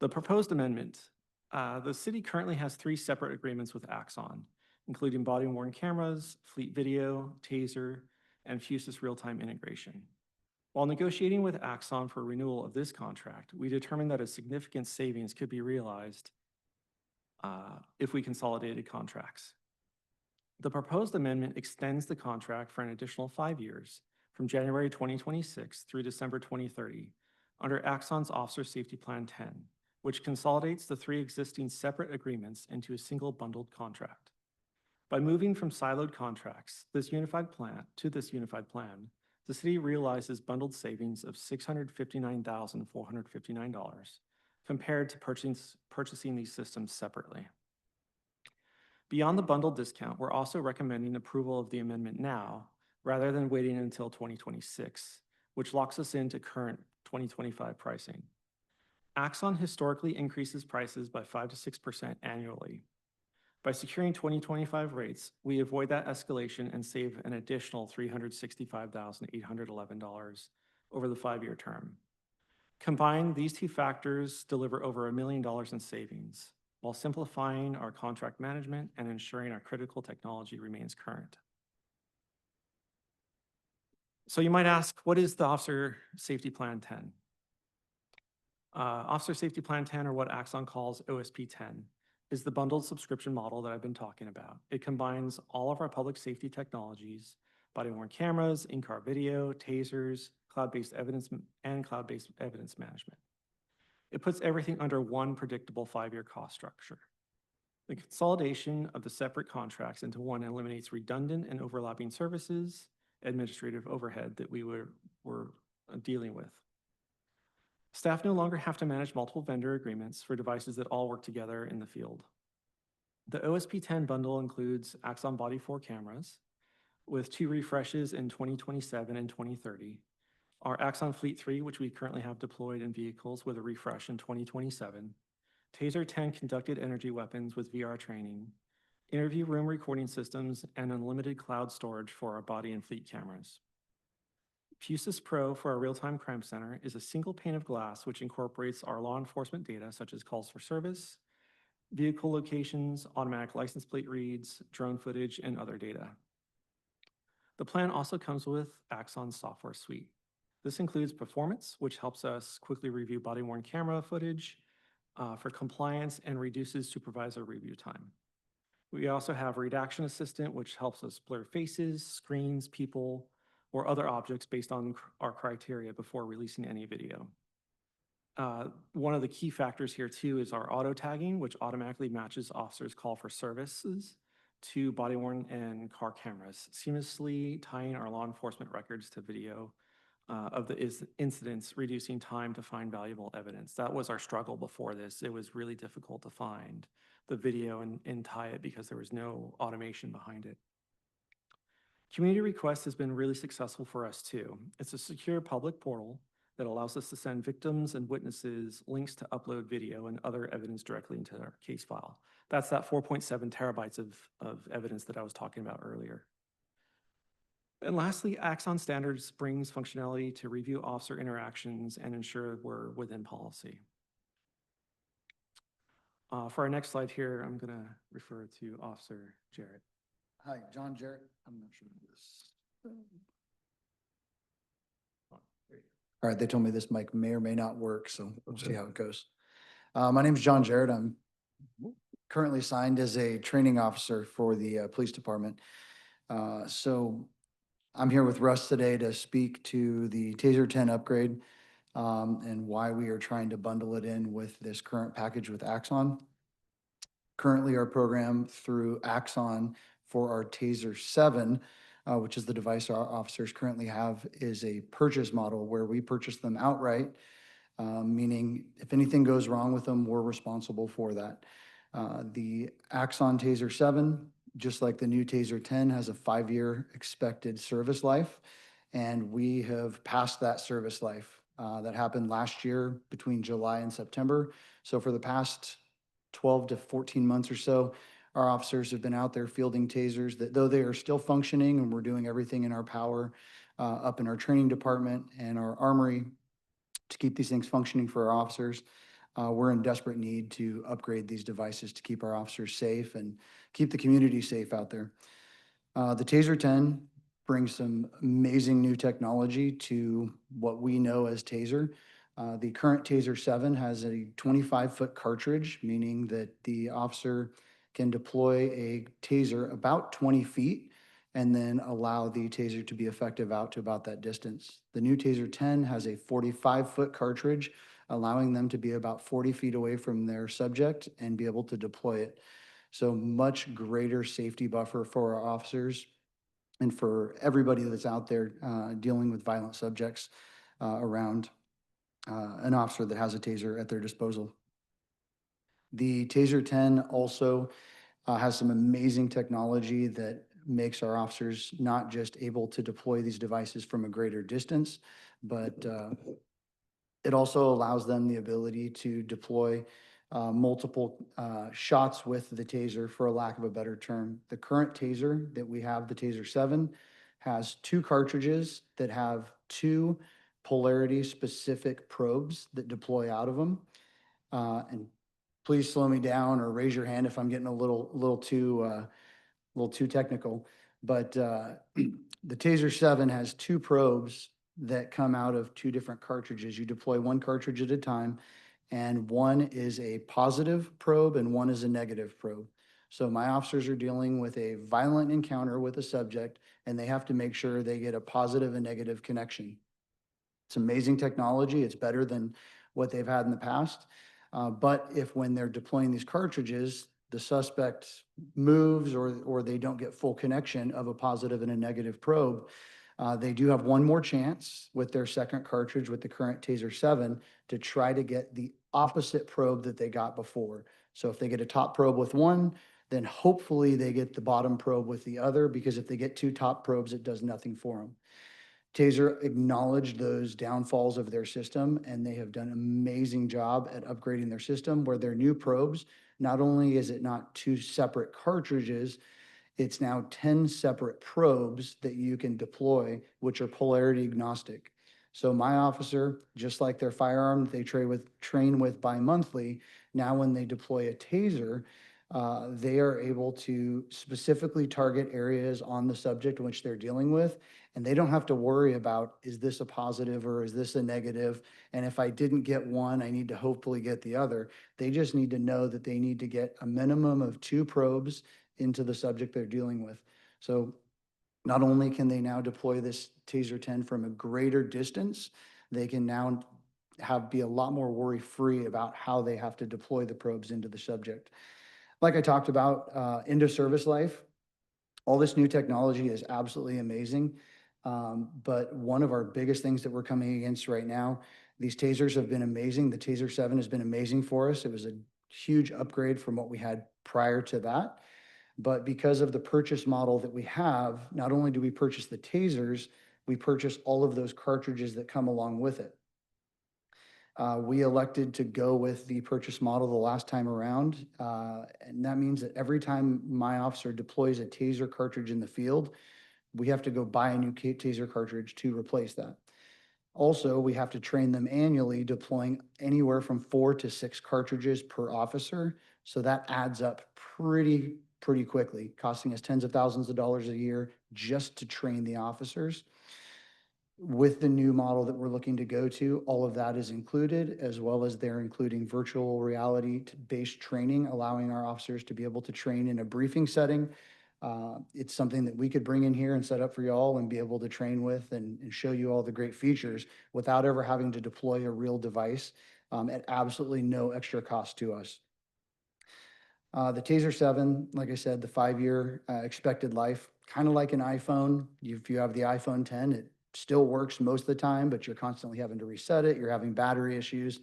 The proposed amendment. The city currently has 3 separate agreements with Axon, including body-worn cameras, fleet video, taser, and Fusus real-time integration. While negotiating with Axon for renewal of this contract, we determined that a significant savings could be realized if we consolidated contracts. The proposed amendment extends the contract for an additional 5 years, from January 2026 through December 2030, under Axon's Officer Safety Plan 10, which consolidates the 3 existing separate agreements into a single bundled contract. By moving from siloed contracts to this unified plan, the city realizes bundled savings of $659,459 compared to purchasing these systems separately. Beyond the bundled discount, we're also recommending approval of the amendment now, rather than waiting until 2026, which locks us into current 2025 pricing. Axon historically increases prices by 5 to 6% annually. By securing 2025 rates, we avoid that escalation and save an additional $365,811 over the 5-year term. Combined, these 2 factors deliver over $1 million in savings, while simplifying our contract management and ensuring our critical technology remains current. So you might ask, what is the Officer Safety Plan 10? Officer Safety Plan 10, or what Axon calls OSP 10, is the bundled subscription model that I've been talking about. It combines all of our public safety technologies, body-worn cameras, in-car video, tasers, cloud-based evidence management. It puts everything under one predictable 5-year cost structure. The consolidation of the separate contracts into one eliminates redundant and overlapping services, administrative overhead that we were dealing with. Staff no longer have to manage multiple vendor agreements for devices that all work together in the field. The OSP 10 bundle includes Axon Body 4 cameras, with 2 refreshes in 2027 and 2030. Our Axon Fleet 3, which we currently have deployed in vehicles with a refresh in 2027. TASER 10 conducted energy weapons with VR training. Interview room recording systems and unlimited cloud storage for our body and fleet cameras. Fusus Pro for our real-time crime center is a single pane of glass which incorporates our law enforcement data such as calls for service, vehicle locations, automatic license plate reads, drone footage, and other data. The plan also comes with Axon's software suite. This includes performance, which helps us quickly review body-worn camera footage for compliance and reduces supervisor review time. We also have Redaction Assistant, which helps us blur faces, screens, people, or other objects based on our criteria before releasing any video. One of the key factors here too is our auto tagging, which automatically matches officers' call for services to body-worn and car cameras, seamlessly tying our law enforcement records to video of the incidents, reducing time to find valuable evidence. That was our struggle before this. It was really difficult to find the video and tie it because there was no automation behind it. Community Request has been really successful for us too. It's a secure public portal that allows us to send victims and witnesses links to upload video and other evidence directly into our case file. That's that 4.7 terabytes of evidence that I was talking about earlier. And lastly, Axon Standards brings functionality to review officer interactions and ensure we're within policy. For our next slide here, I'm going to refer to Officer Jarrett. Hi, John Jarrett. I'm not sure who this. All right, they told me this mic may or may not work, so we'll see how it goes. My name is John Jarrett. I'm currently assigned as a training officer for the police department. So I'm here with Russ today to speak to the TASER 10 upgrade and why we are trying to bundle it in with this current package with Axon. Currently, our program through Axon for our TASER 7, which is the device our officers currently have, is a purchase model where we purchase them outright, meaning if anything goes wrong with them, we're responsible for that. The Axon TASER 7, just like the new TASER 10, has a 5-year expected service life, and we have passed that service life. That happened last year between July and September. So for the past 12 to 14 months or so, our officers have been out there fielding tasers that, though they are still functioning and we're doing everything in our power up in our training department and our armory to keep these things functioning for our officers, we're in desperate need to upgrade these devices to keep our officers safe and keep the community safe out there. The TASER 10 brings some amazing new technology to what we know as TASER. The current TASER 7 has a 25-foot cartridge, meaning that the officer can deploy a TASER about 20 feet and then allow the TASER to be effective out to about that distance. The new TASER 10 has a 45-foot cartridge, allowing them to be about 40 feet away from their subject and be able to deploy it. So much greater safety buffer for our officers and for everybody that's out there dealing with violent subjects around an officer that has a TASER at their disposal. The TASER 10 also has some amazing technology that makes our officers not just able to deploy these devices from a greater distance, but it also allows them the ability to deploy multiple shots with the TASER, for a lack of a better term. The current TASER that we have, the TASER 7, has 2 cartridges that have 2 polarity-specific probes that deploy out of them. And please slow me down or raise your hand if I'm getting a little too technical. But the TASER 7 has 2 probes that come out of 2 different cartridges. You deploy 1 cartridge at a time, and one is a positive probe and one is a negative probe. So my officers are dealing with a violent encounter with a subject, and they have to make sure they get a positive and negative connection. It's amazing technology. It's better than what they've had in the past. But if when they're deploying these cartridges, the suspect moves or they don't get full connection of a positive and a negative probe, they do have one more chance with their second cartridge with the current TASER 7 to try to get the opposite probe that they got before. So if they get a top probe with one, then hopefully they get the bottom probe with the other, because if they get two top probes, it does nothing for them. Taser acknowledged those downfalls of their system, and they have done an amazing job at upgrading their system, where their new probes, not only is it not two separate cartridges, it's now 10 separate probes that you can deploy, which are polarity agnostic. So my officer, just like their firearm they train with bi-monthly, now when they deploy a taser, they are able to specifically target areas on the subject which they're dealing with, and they don't have to worry about, is this a positive or is this a negative? And if I didn't get one, I need to hopefully get the other. They just need to know that they need to get a minimum of 2 probes into the subject they're dealing with. So not only can they now deploy this Taser 10 from a greater distance, they can now be a lot more worry-free about how they have to deploy the probes into the subject. Like I talked about, end of service life, all this new technology is absolutely amazing. But one of our biggest things that we're coming against right now, these tasers have been amazing. The Taser 7 has been amazing for us. It was a huge upgrade from what we had prior to that. But because of the purchase model that we have, not only do we purchase the tasers, we purchase all of those cartridges that come along with it. We elected to go with the purchase model the last time around. And that means that every time my officer deploys a taser cartridge in the field, we have to go buy a new taser cartridge to replace that. Also, we have to train them annually, deploying anywhere from 4 to 6 cartridges per officer. So that adds up pretty quickly, costing us tens of thousands of dollars a year just to train the officers. With the new model that we're looking to go to, all of that is included, as well as they're including virtual reality-based training, allowing our officers to be able to train in a briefing setting. It's something that we could bring in here and set up for y'all and be able to train with and show you all the great features without ever having to deploy a real device at absolutely no extra cost to us. The Taser 7, like I said, the 5-year expected life, kind of like an iPhone. If you have the iPhone 10, it still works most of the time, but you're constantly having to reset it. You're having battery issues,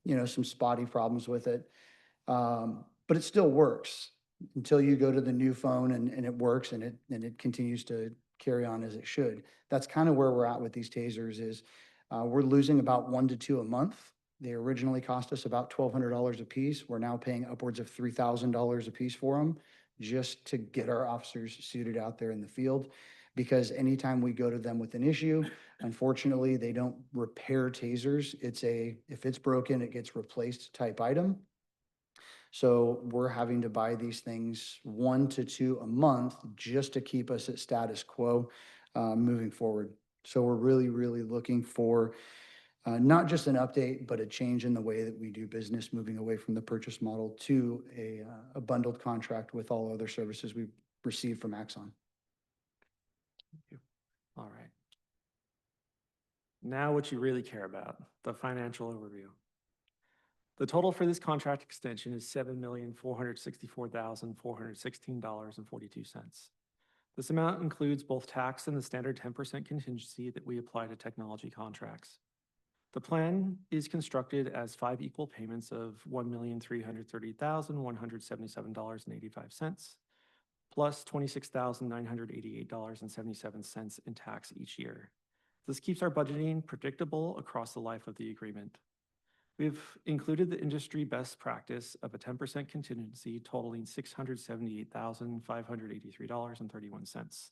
some spotty problems with it. But it still works until you go to the new phone and it works and it continues to carry on as it should. That's kind of where we're at with these tasers is we're losing about 1 to 2 a month. They originally cost us about $1,200 a piece. We're now paying upwards of $3,000 a piece for them just to get our officers suited out there in the field. Because anytime we go to them with an issue, unfortunately, they don't repair tasers. If it's broken, it gets replaced type item. So we're having to buy these things 1 to 2 a month just to keep us at status quo moving forward. So we're really looking for not just an update, but a change in the way that we do business, moving away from the purchase model to a bundled contract with all other services we receive from Axon. Thank you. All right. Now what you really care about, the financial overview. The total for this contract extension is $7,464,416.42. This amount includes both tax and the standard 10% contingency that we apply to technology contracts. The plan is constructed as 5 equal payments of $1,330,177.85, plus $26,988.77 in tax each year. This keeps our budgeting predictable across the life of the agreement. We've included the industry best practice of a 10% contingency totaling $678,583.31.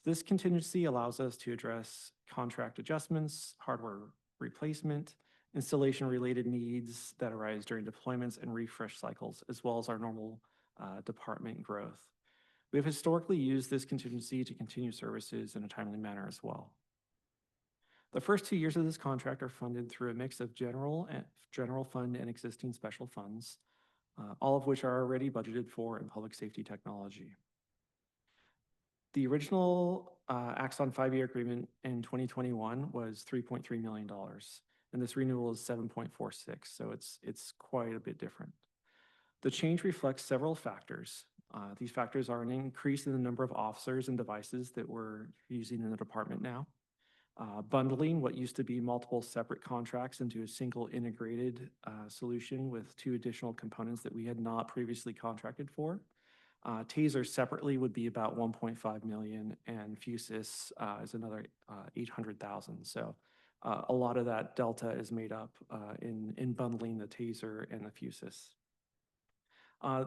This contingency allows us to address contract adjustments, hardware replacement, installation-related needs that arise during deployments and refresh cycles, as well as our normal department growth. We have historically used this contingency to continue services in a timely manner as well. The first 2 years of this contract are funded through a mix of general fund and existing special funds, all of which are already budgeted for in public safety technology. The original Axon 5-year agreement in 2021 was $3.3 million, and this renewal is 7.46, so it's quite a bit different. The change reflects several factors. These factors are an increase in the number of officers and devices that we're using in the department now, bundling what used to be multiple separate contracts into a single integrated solution with 2 additional components that we had not previously contracted for, Tasers separately would be about 1.5 million, and Fusus is another 800,000. So a lot of that delta is made up in bundling the Taser and the Fusus.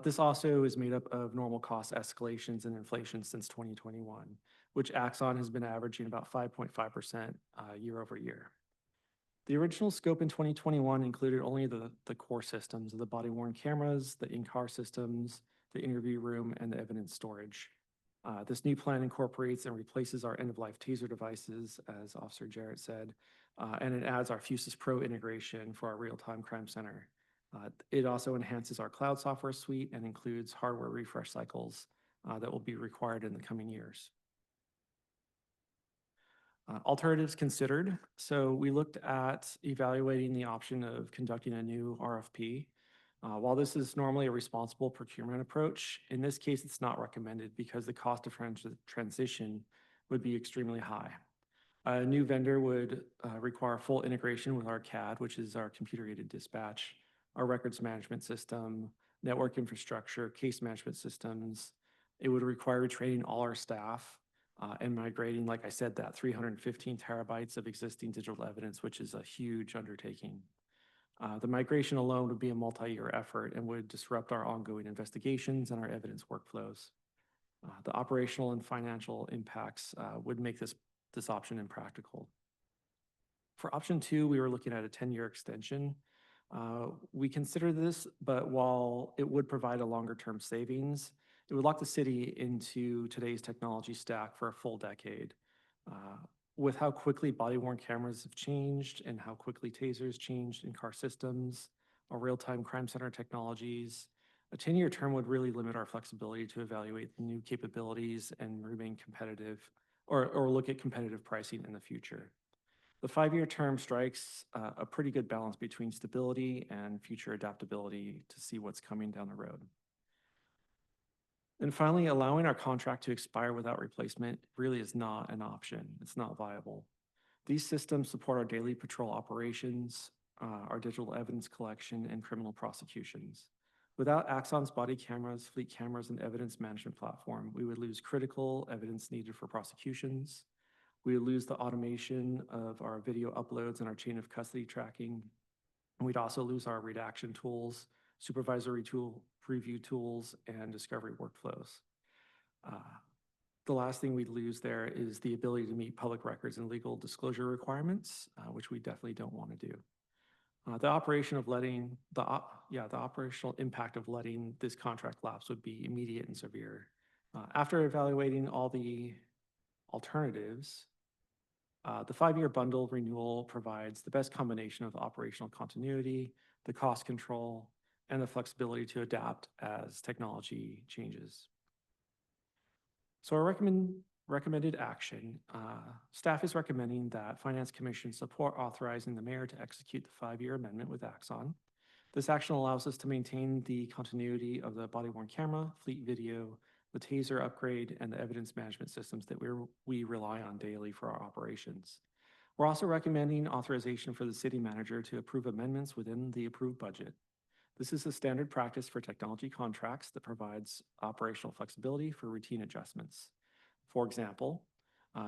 This also is made up of normal cost escalations and inflation since 2021, which Axon has been averaging about 5.5% year over year. The original scope in 2021 included only the core systems of the body-worn cameras, the in-car systems, the interview room, and the evidence storage. This new plan incorporates and replaces our end-of-life Taser devices, as Officer Jarrett said, and it adds our Fusus Pro integration for our real-time crime center. It also enhances our cloud software suite and includes hardware refresh cycles that will be required in the coming years. Alternatives considered. So we looked at evaluating the option of conducting a new RFP. While this is normally a responsible procurement approach, in this case, it's not recommended because the cost of transition would be extremely high. A new vendor would require full integration with our CAD, which is our computer-aided dispatch, our records management system, network infrastructure, case management systems. It would require retraining all our staff and migrating, like I said, that 315 terabytes of existing digital evidence, which is a huge undertaking. The migration alone would be a multi-year effort and would disrupt our ongoing investigations and our evidence workflows. The operational and financial impacts would make this option impractical. For option 2, we were looking at a 10-year extension. We consider this, but while it would provide a longer-term savings, it would lock the city into today's technology stack for a full decade. With how quickly body-worn cameras have changed and how quickly tasers changed in car systems, our real-time crime center technologies, a 10-year term would really limit our flexibility to evaluate the new capabilities and remain competitive or look at competitive pricing in the future. The 5-year term strikes a pretty good balance between stability and future adaptability to see what's coming down the road. And finally, allowing our contract to expire without replacement really is not an option. It's not viable. These systems support our daily patrol operations, our digital evidence collection, and criminal prosecutions. Without Axon's body cameras, fleet cameras, and evidence management platform, we would lose critical evidence needed for prosecutions. We would lose the automation of our video uploads and our chain of custody tracking. And we'd also lose our redaction tools, supervisory tool, preview tools, and discovery workflows. The last thing we'd lose there is the ability to meet public records and legal disclosure requirements, which we definitely don't want to do. The operational impact of letting this contract lapse would be immediate and severe. After evaluating all the alternatives, the 5-year bundle renewal provides the best combination of operational continuity, the cost control, and the flexibility to adapt as technology changes. So our recommended action, staff is recommending that Finance Commission support authorizing the mayor to execute the 5-year amendment with Axon. This action allows us to maintain the continuity of the body-worn camera, fleet video, the Taser upgrade, and the evidence management systems that we rely on daily for our operations. We're also recommending authorization for the city manager to approve amendments within the approved budget. This is a standard practice for technology contracts that provides operational flexibility for routine adjustments. For example,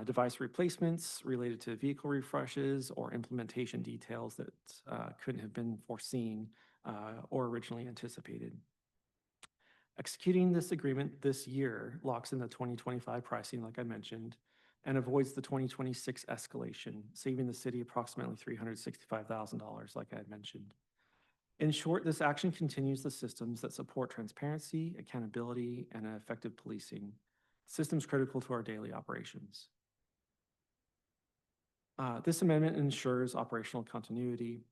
device replacements related to vehicle refreshes or implementation details that couldn't have been foreseen or originally anticipated. Executing this agreement this year locks in the 2025 pricing, like I mentioned, and avoids the 2026 escalation, saving the city approximately $365,000, like I had mentioned. In short, this action continues the systems that support transparency, accountability, and effective policing, systems critical to our daily operations. This amendment ensures operational continuity.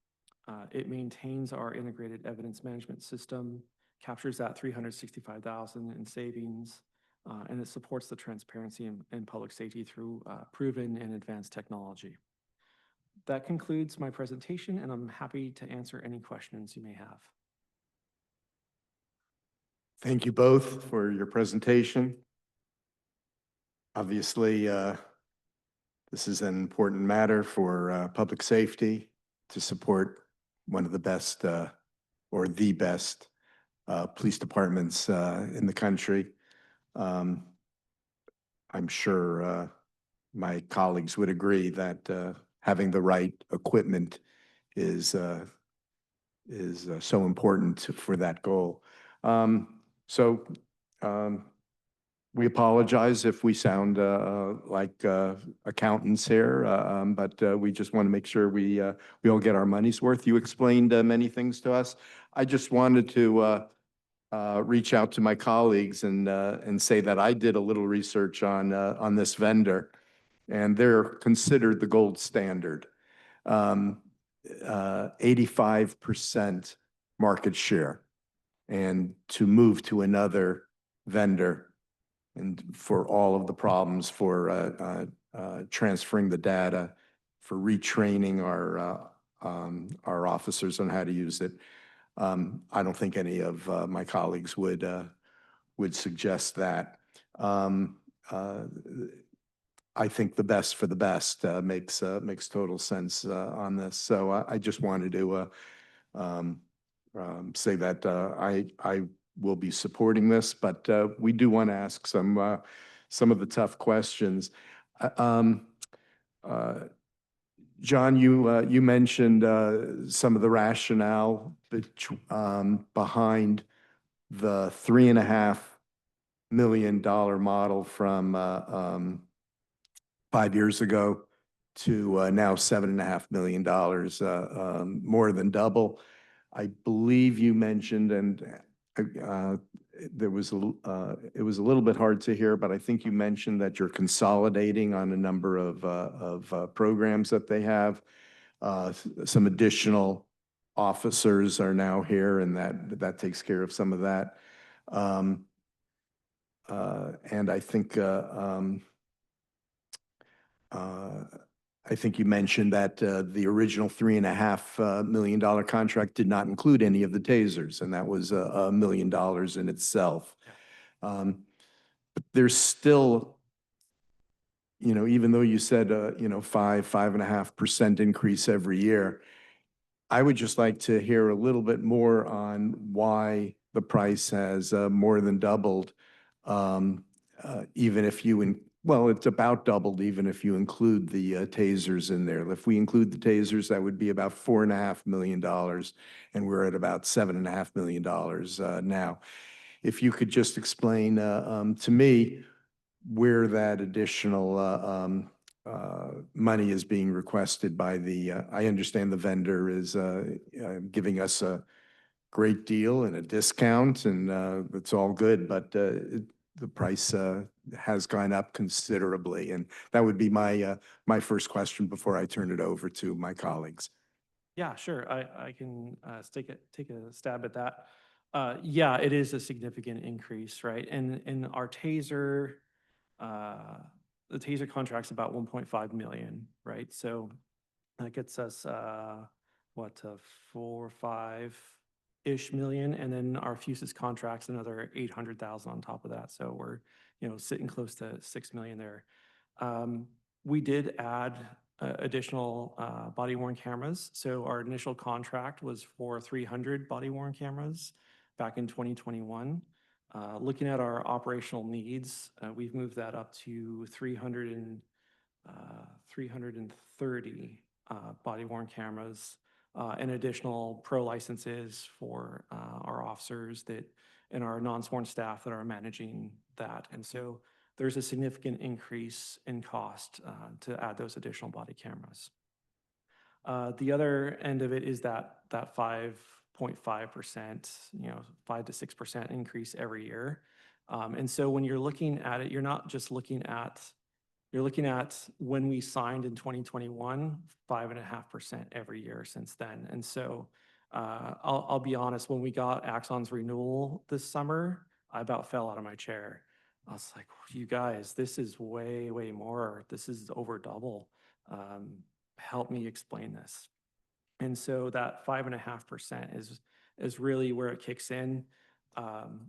It maintains our integrated evidence management system, captures that $365,000 in savings, and it supports the transparency and public safety through proven and advanced technology. That concludes my presentation, and I'm happy to answer any questions you may have. Thank you both for your presentation. Obviously, this is an important matter for public safety to support one of the best or the best police departments in the country. Um, I'm sure my colleagues would agree that having the right equipment is so important for that goal. So um, we apologize if we sound like accountants here, but we just want to make sure we all get our money's worth. You explained many things to us. I just wanted to reach out to my colleagues and say that I did a little research on this vendor, and they're considered the gold standard. 85% market share, and to move to another vendor and for all of the problems for transferring the data, for retraining our officers on how to use it. I don't think any of my colleagues would suggest that. I think the best for the best makes total sense on this. So I just wanted to say that I will be supporting this, but we do want to ask some of the tough questions. Uh, um, uh, John, you mentioned some of the rationale behind the $3.5 million model from 5 years ago to now $7.5 million, more than double. I believe you mentioned, and it was a little bit hard to hear, but I think you mentioned that you're consolidating on a number of programs that they have. Some additional officers are now here, and that takes care of some of that. And I think you mentioned that the original $3.5 million contract did not include any of the tasers, and that was $1 million in itself. But there's still, even though you said, 5.5% increase every year, I would just like to hear a little bit more on why the price has more than doubled, even if well, it's about doubled even if you include the tasers in there. If we include the tasers, that would be about $4.5 million, and we're at about $7.5 million now. If you could just explain to me where that additional money is being requested by I understand the vendor is giving us a great deal and a discount, and it's all good, but the price has gone up considerably, and that would be my first question before I turn it over to my colleagues. Yeah, sure. I can take a stab at that. Yeah, it is a significant increase, right? And our taser, the taser contract's about 1.5 million, right? So that gets us what, 4 or 5-ish million, and then our fuses contract's another 800,000 on top of that. So we're sitting close to 6 million there. We did add additional body-worn cameras. So our initial contract was for 300 body-worn cameras back in 2021. Looking at our operational needs, we've moved that up to 330 body-worn cameras and additional pro licenses for our officers and our non-sworn staff that are managing that. And so there's a significant increase in cost to add those additional body cameras. The other end of it is that 5.5%, 5 to 6% increase every year. And so when you're looking at it, you're not just looking at, you're looking at when we signed in 2021, 5.5% every year since then. And so I'll be honest, when we got Axon's renewal this summer, I about fell out of my chair. I was like, you guys, this is way, way more. This is over double. Help me explain this. And so that 5.5% is really where it kicks in.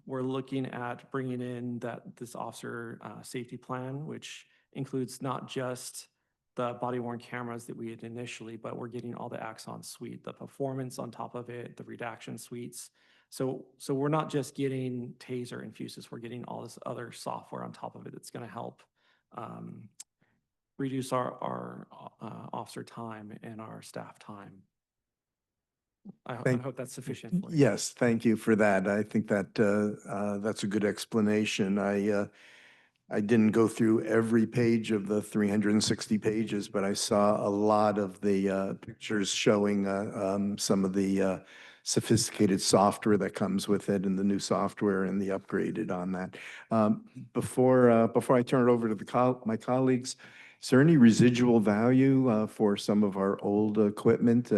We're looking at bringing in this officer safety plan, which includes not just the body-worn cameras that we had initially, but we're getting all the Axon suite, the performance on top of it, the redaction suites, So we're not just getting Taser and Fusus, we're getting all this other software on top of it that's going to help reduce our officer time and our staff time. I Thank- hope that's sufficient for you. Yes, thank you for that. I think that that's a good explanation. I didn't go through every page of the 360 pages, but I saw a lot of the pictures showing some of the sophisticated software that comes with it and the new software and the upgraded on that. Before I turn it over to my colleagues, is there any residual value for some of our old equipment?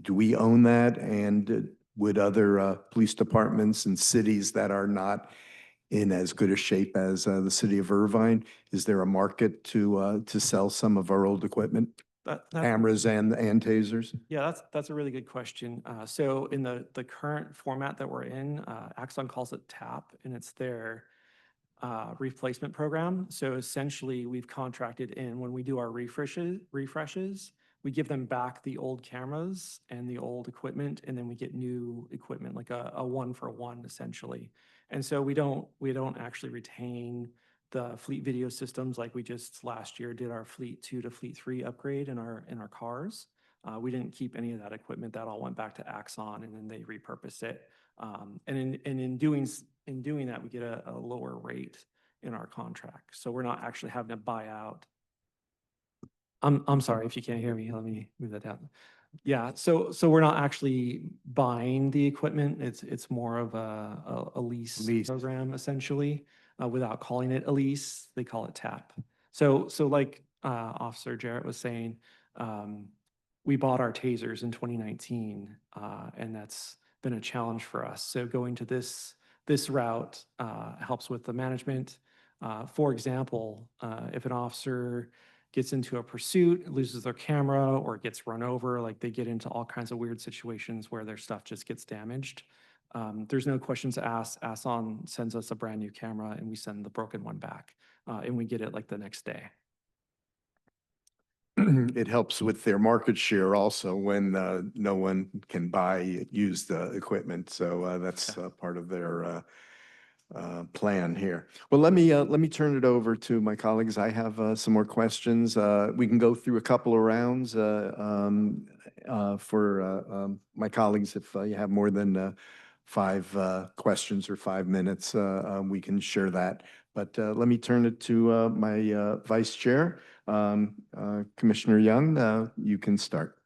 Do we own that? And would other police departments and cities that are not in as good a shape as the city of Irvine, is there a market to sell some of our old equipment, cameras and tasers? Yeah, that's a really good question. So in the current format that we're in, Axon calls it TAP, and it's their replacement program. So essentially, we've contracted in when we do our refreshes, we give them back the old cameras and the old equipment, and then we get new equipment, like a one for one, essentially. And so we don't actually retain the fleet video systems like we just last year did our Fleet 2 to Fleet 3 upgrade in our cars. We didn't keep any of that equipment. That all went back to Axon, and then they repurposed it. And in doing that, we get a lower rate in our contract. So we're not actually having to buy out. I'm sorry if you can't hear me. Let me move that down. Yeah, so we're not actually buying the equipment. It's more of a lease program, essentially, without calling it a lease. They call it TAP. So like Officer Jarrett was saying, we bought our tasers in 2019, and that's been a challenge for us. So going to this route helps with the management. For example, if an officer gets into a pursuit, loses their camera, or gets run over, like they get into all kinds of weird situations where their stuff just gets damaged. There's no questions asked. Axon sends us a brand new camera, and we send the broken one back, and we get it like the next day. It helps with their market share also when no one can buy used equipment. So that's part of their plan here. Well, let me turn it over to my colleagues. I have some more questions. We can go through a couple of rounds for my colleagues. If you have more than 5 questions or 5 minutes, we can share that. But let me turn it to my vice chair, Commissioner Young. You can start.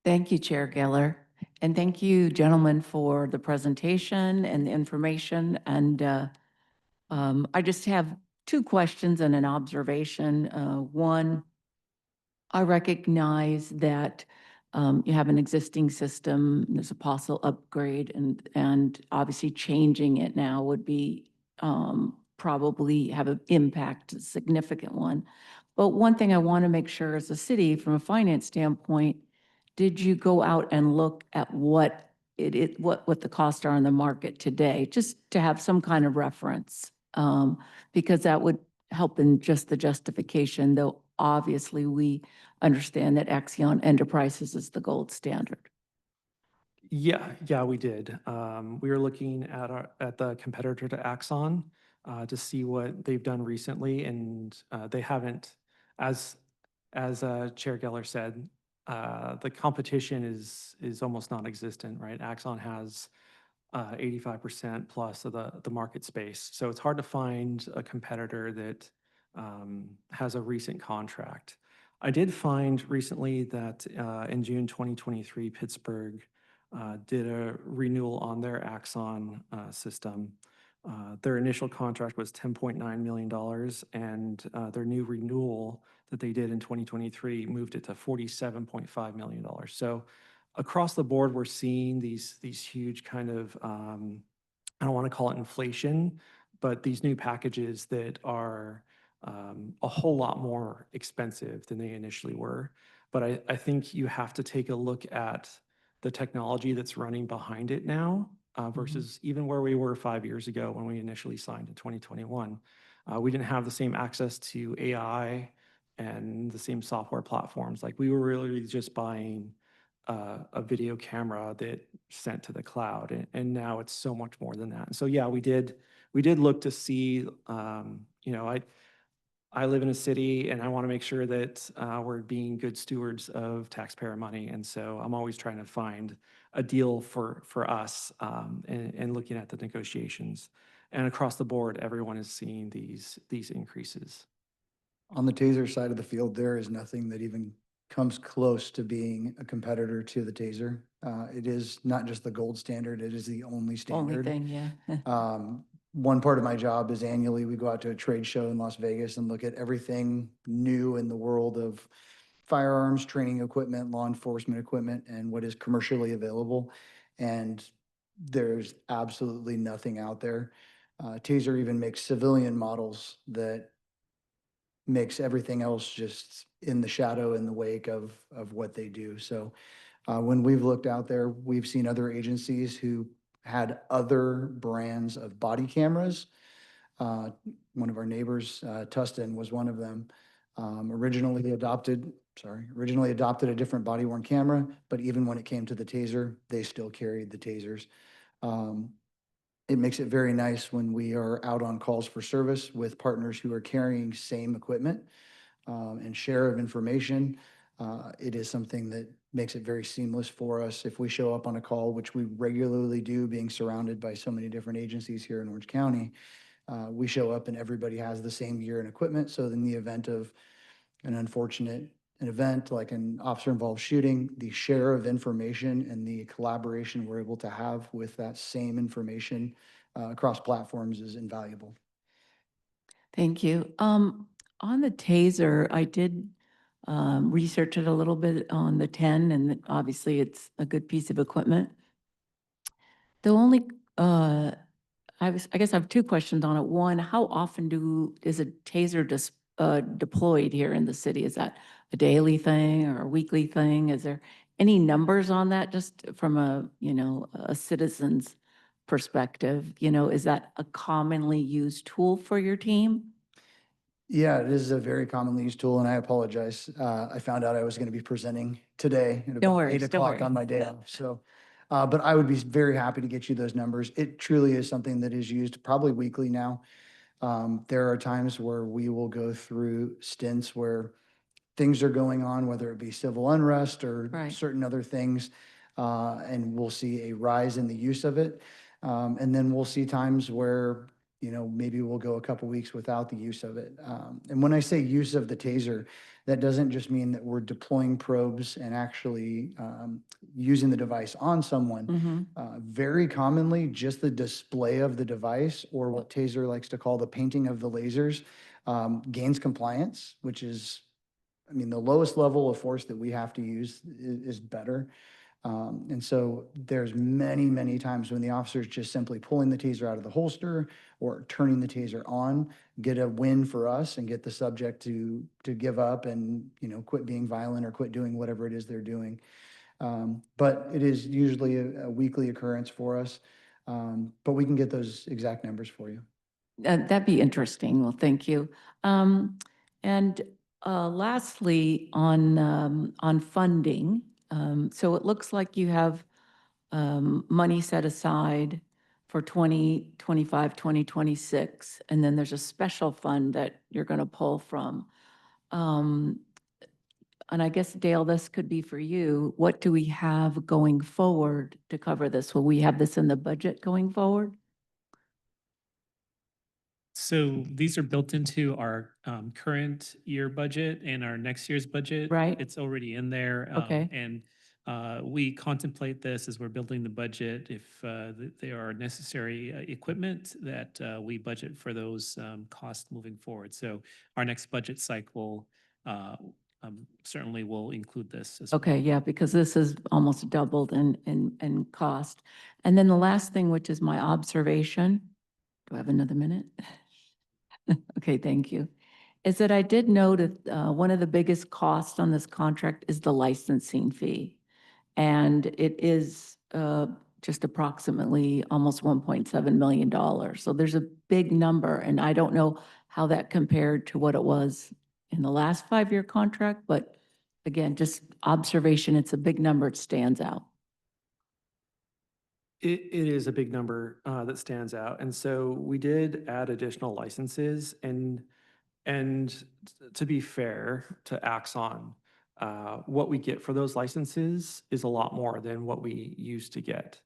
Thank you, Chair Geller. And thank you, gentlemen, for the presentation and the information. And I just have 2 questions and an observation. One, I recognize that you have an existing system, there's a possible upgrade, and obviously changing it now would be probably have an impact, a significant one. But one thing I want to make sure as a city, from a finance standpoint, did you go out and look at what what the costs are in the market today, just to have some kind of reference? Because that would help in just the justification, though obviously we understand that Axion Enterprises is the gold standard. Yeah, we did. We were looking at the competitor to Axon to see what they've done recently, and they haven't, as Chair Geller said, the competition is almost non-existent, right? Axon has 85% plus of the market space, so it's hard to find a competitor that has a recent contract. I did find recently that in June 2023, Pittsburgh did a renewal on their Axon system. Their initial contract was $10.9 million, and their new renewal that they did in 2023 moved it to $47.5 million. So across the board, we're seeing these huge kind of, I don't want to call it inflation, but these new packages that are a whole lot more expensive than they initially were. But I think you have to take a look at the technology that's running behind it now versus even where we were 5 years ago when we initially signed in 2021. We didn't have the same access to AI and the same software platforms. Like we were really just buying a video camera that sent to the cloud, and now it's so much more than that. And so, yeah, we did look to see, I live in a city and I want to make sure that we're being good stewards of taxpayer money. And so I'm always trying to find a deal for us and looking at the negotiations. And across the board, everyone is seeing these increases. On the TASER side of the field, there is nothing that even comes close to being a competitor to the TASER. It is not just the gold standard, it is the only Only standard. thing, yeah. One part of my job is annually we go out to a trade show in Las Vegas and look at everything new in the world of firearms, training equipment, law enforcement equipment, and what is commercially available. And there's absolutely nothing out there. TASER even makes civilian models that makes everything else just in the shadow, in the wake of what they do. So when we've looked out there, we've seen other agencies who had other brands of body cameras. One of our neighbors, Tustin, was one of them. Originally adopted a different body worn camera, but even when it came to the TASER, they still carried the TASERs. It makes it very nice when we are out on calls for service with partners who are carrying same equipment and share of information. It is something that makes it very seamless for us. If we show up on a call, which we regularly do, being surrounded by so many different agencies here in Orange County, we show up and everybody has the same gear and equipment. So in the event of an unfortunate event like an officer-involved shooting, the share of information and the collaboration we're able to have with that same information across platforms is invaluable. Thank you. On the TASER, I did research it a little bit on the 10, and obviously it's a good piece of equipment. The only, I guess I have two questions on it. One, how often is a TASER deployed here in the city? Is that a daily thing or a weekly thing? Is there any numbers on that, just from a citizen's perspective? Is that a commonly used tool for your team? Yeah, it is a very commonly used tool, and I apologize. I found out I was going to be presenting today at about worries, 8 don't o'clock worry. on my day off. So, but I would be very happy to get you those numbers. It truly is something that is used probably weekly now. There are times where we will go through stints where things are going on, whether it be civil unrest or Right. certain other things, and we'll see a rise in the use of it. And then we'll see times where, maybe we'll go a couple weeks without the use of it. And when I say use of the TASER, that doesn't just mean that we're deploying probes and actually using the device on someone. Mm-hmm. Very commonly, just the display of the device, or what TASER likes to call the painting of the lasers, gains compliance, which is, the lowest level of force that we have to use is better. And so there's many, many times when the officer's just simply pulling the TASER out of the holster or turning the TASER on, get a win for us and get the subject to give up and, quit being violent or quit doing whatever it is they're doing. But it is usually a weekly occurrence for us. But we can get those exact numbers for you. That'd be interesting. Well, thank you. And lastly, on funding, so it looks like you have money set aside for 2025, 2026, and then there's a special fund that you're going to pull from. And I guess, Dale, this could be for you. What do we have going forward to cover this? Will we have this in the budget going forward? So these are built into our current year budget and our next year's budget. Right. It's already in there. Okay. And we contemplate this as we're building the budget. If they are necessary equipment, that we budget for those costs moving forward. So our next budget cycle certainly will include this as well. Okay, yeah, because this is almost doubled in cost. And then the last thing, which is my observation, do I have another minute? Okay, thank you. Is that I did note that one of the biggest costs on this contract is the licensing fee. And it is just approximately almost $1.7 million. So there's a big number, and I don't know how that compared to what it was in the last 5-year contract, but Again, just observation, it's a big number, it stands out. It is a big number that stands out. And so we did add additional licenses and to be fair to Axon, what we get for those licenses is a lot more than what we used to get.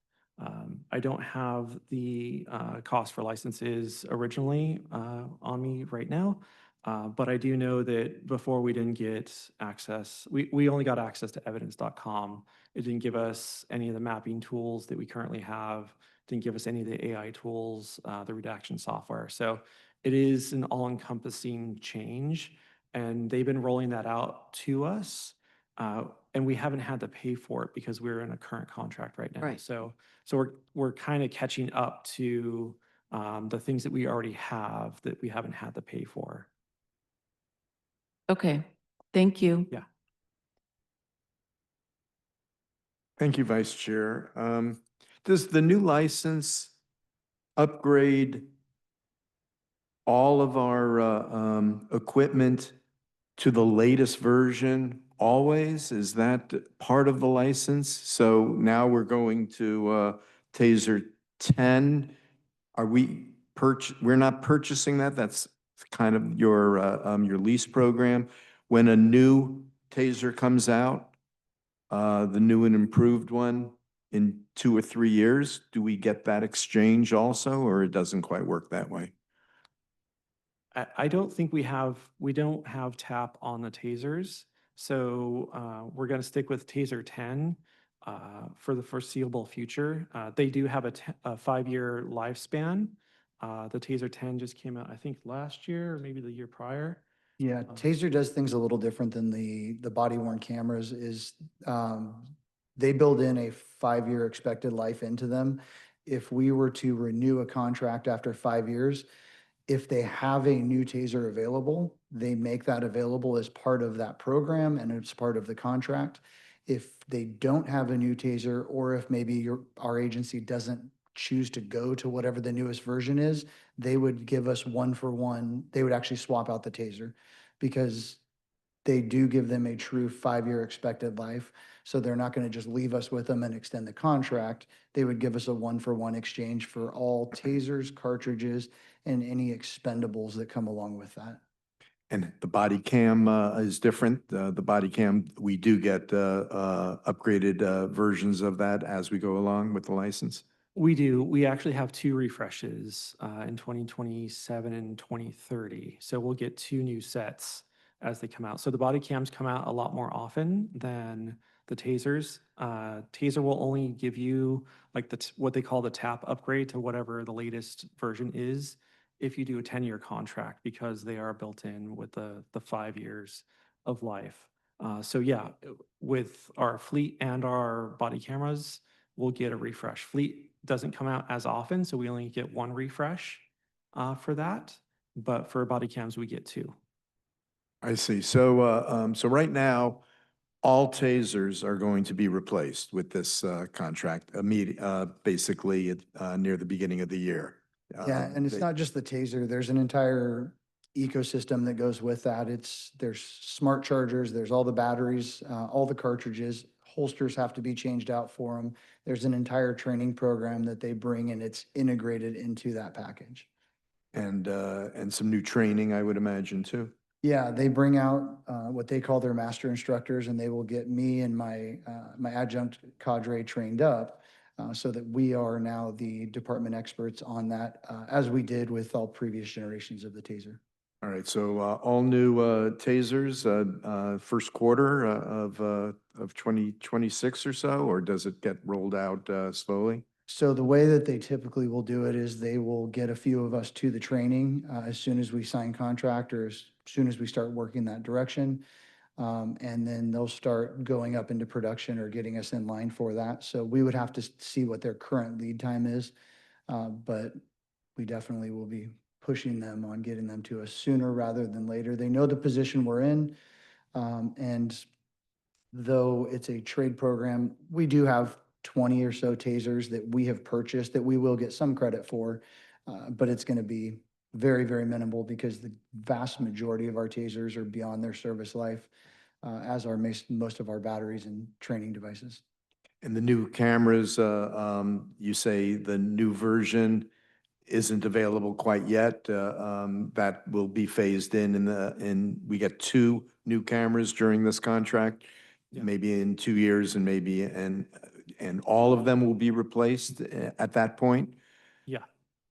I don't have the cost for licenses originally on me right now, but I do know that before we didn't get access, we only got access to evidence.com. It didn't give us any of the mapping tools that we currently have, didn't give us any of the AI tools, the redaction software. So it is an all-encompassing change, and they've been rolling that out to us. And we haven't had to pay for it because we're in a current contract right now. Right. So we're kind of catching up to the things that we already have that we haven't had to pay for. Okay, thank you. Yeah. Thank you, Vice Chair. Does the new license upgrade all of our equipment to the latest version always? Is that part of the license? So now we're going to TASER 10. We're not purchasing that? That's kind of your lease program. When a new TASER comes out, the new and improved one in 2 or 3 years, do we get that exchange also, or it doesn't quite work that way? I don't think we don't have TAP on the tasers. So we're going to stick with TASER 10 for the foreseeable future. They do have a 5-year lifespan. The TASER 10 just came out, I think, last year or maybe the year prior. Yeah, TASER does things a little different than the body worn cameras they build in a 5-year expected life into them. If we were to renew a contract after 5 years, if they have a new TASER available, they make that available as part of that program and it's part of the contract. If they don't have a new TASER, or if maybe our agency doesn't choose to go to whatever the newest version is, they would give us 1-for-1. They would actually swap out the TASER because they do give them a true 5-year expected life. So they're not going to just leave us with them and extend the contract. They would give us a 1-for-1 exchange for all tasers, cartridges, and any expendables that come along with that. And the body cam is different. The body cam, we do get upgraded versions of that as we go along with the license. We do. We actually have 2 refreshes in 2027 and 2030. So we'll get 2 new sets as they come out. So the body cams come out a lot more often than the tasers. Taser will only give you like what they call the TAP upgrade to whatever the latest version is if you do a 10-year contract, because they are built in with the 5 years of life. So yeah, with our fleet and our body cameras, we'll get a refresh. Fleet doesn't come out as often, so we only get 1 refresh for that. But for body cams, we get 2. I see. So, so right now, all tasers are going to be replaced with this contract basically near the beginning of the year. Yeah, and it's not just the TASER. There's an entire ecosystem that goes with that. There's smart chargers, there's all the batteries, all the cartridges, holsters have to be changed out for them. There's an entire training program that they bring, and it's integrated into that package. And some new training, I would imagine, too. Yeah, they bring out what they call their master instructors, and they will get me and my adjunct cadre trained up so that we are now the department experts on that, as we did with all previous generations of the TASER. All right, so all new tasers, first quarter of 2026 or so, or does it get rolled out slowly? So the way that they typically will do it is they will get a few of us to the training as soon as we sign contract or as soon as we start working that direction. And then they'll start going up into production or getting us in line for that. So we would have to see what their current lead time is. But we definitely will be pushing them on getting them to us sooner rather than later. They know the position we're in. And though it's a trade program, we do have 20 or so tasers that we have purchased that we will get some credit for, but it's going to be very, very minimal because the vast majority of our tasers are beyond their service life. as are most of our batteries and training devices. And the new cameras, you say the new version isn't available quite yet. That will be phased in we get 2 new cameras during this contract, Yeah. maybe in 2 years and and all of them will be replaced at that point? Yeah,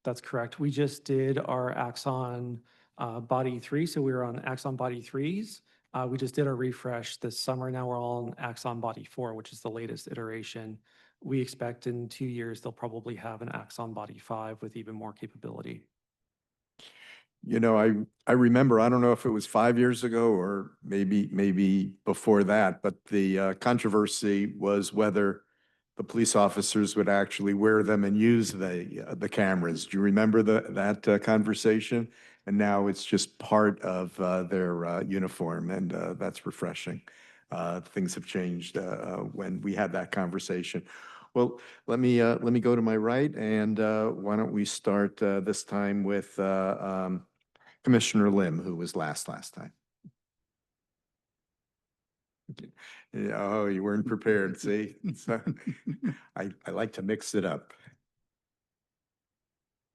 that's correct. We just did our Axon Body 3, so we were on Axon Body 3s. We just did our refresh this summer. Now we're all on Axon Body 4, which is the latest iteration. We expect in 2 years, they'll probably have an Axon Body 5 with even more capability. You know, I remember, I don't know if it was 5 years ago or maybe before that, but the controversy was whether the police officers would actually wear them and use the cameras. Do you remember that conversation? And now it's just part of their uniform, and that's refreshing. Things have changed when we had that conversation. Well, let me go to my right, and why don't we start this time with Commissioner Lim, who was last time. Yeah, oh, you weren't prepared, see? So, I like to mix it up.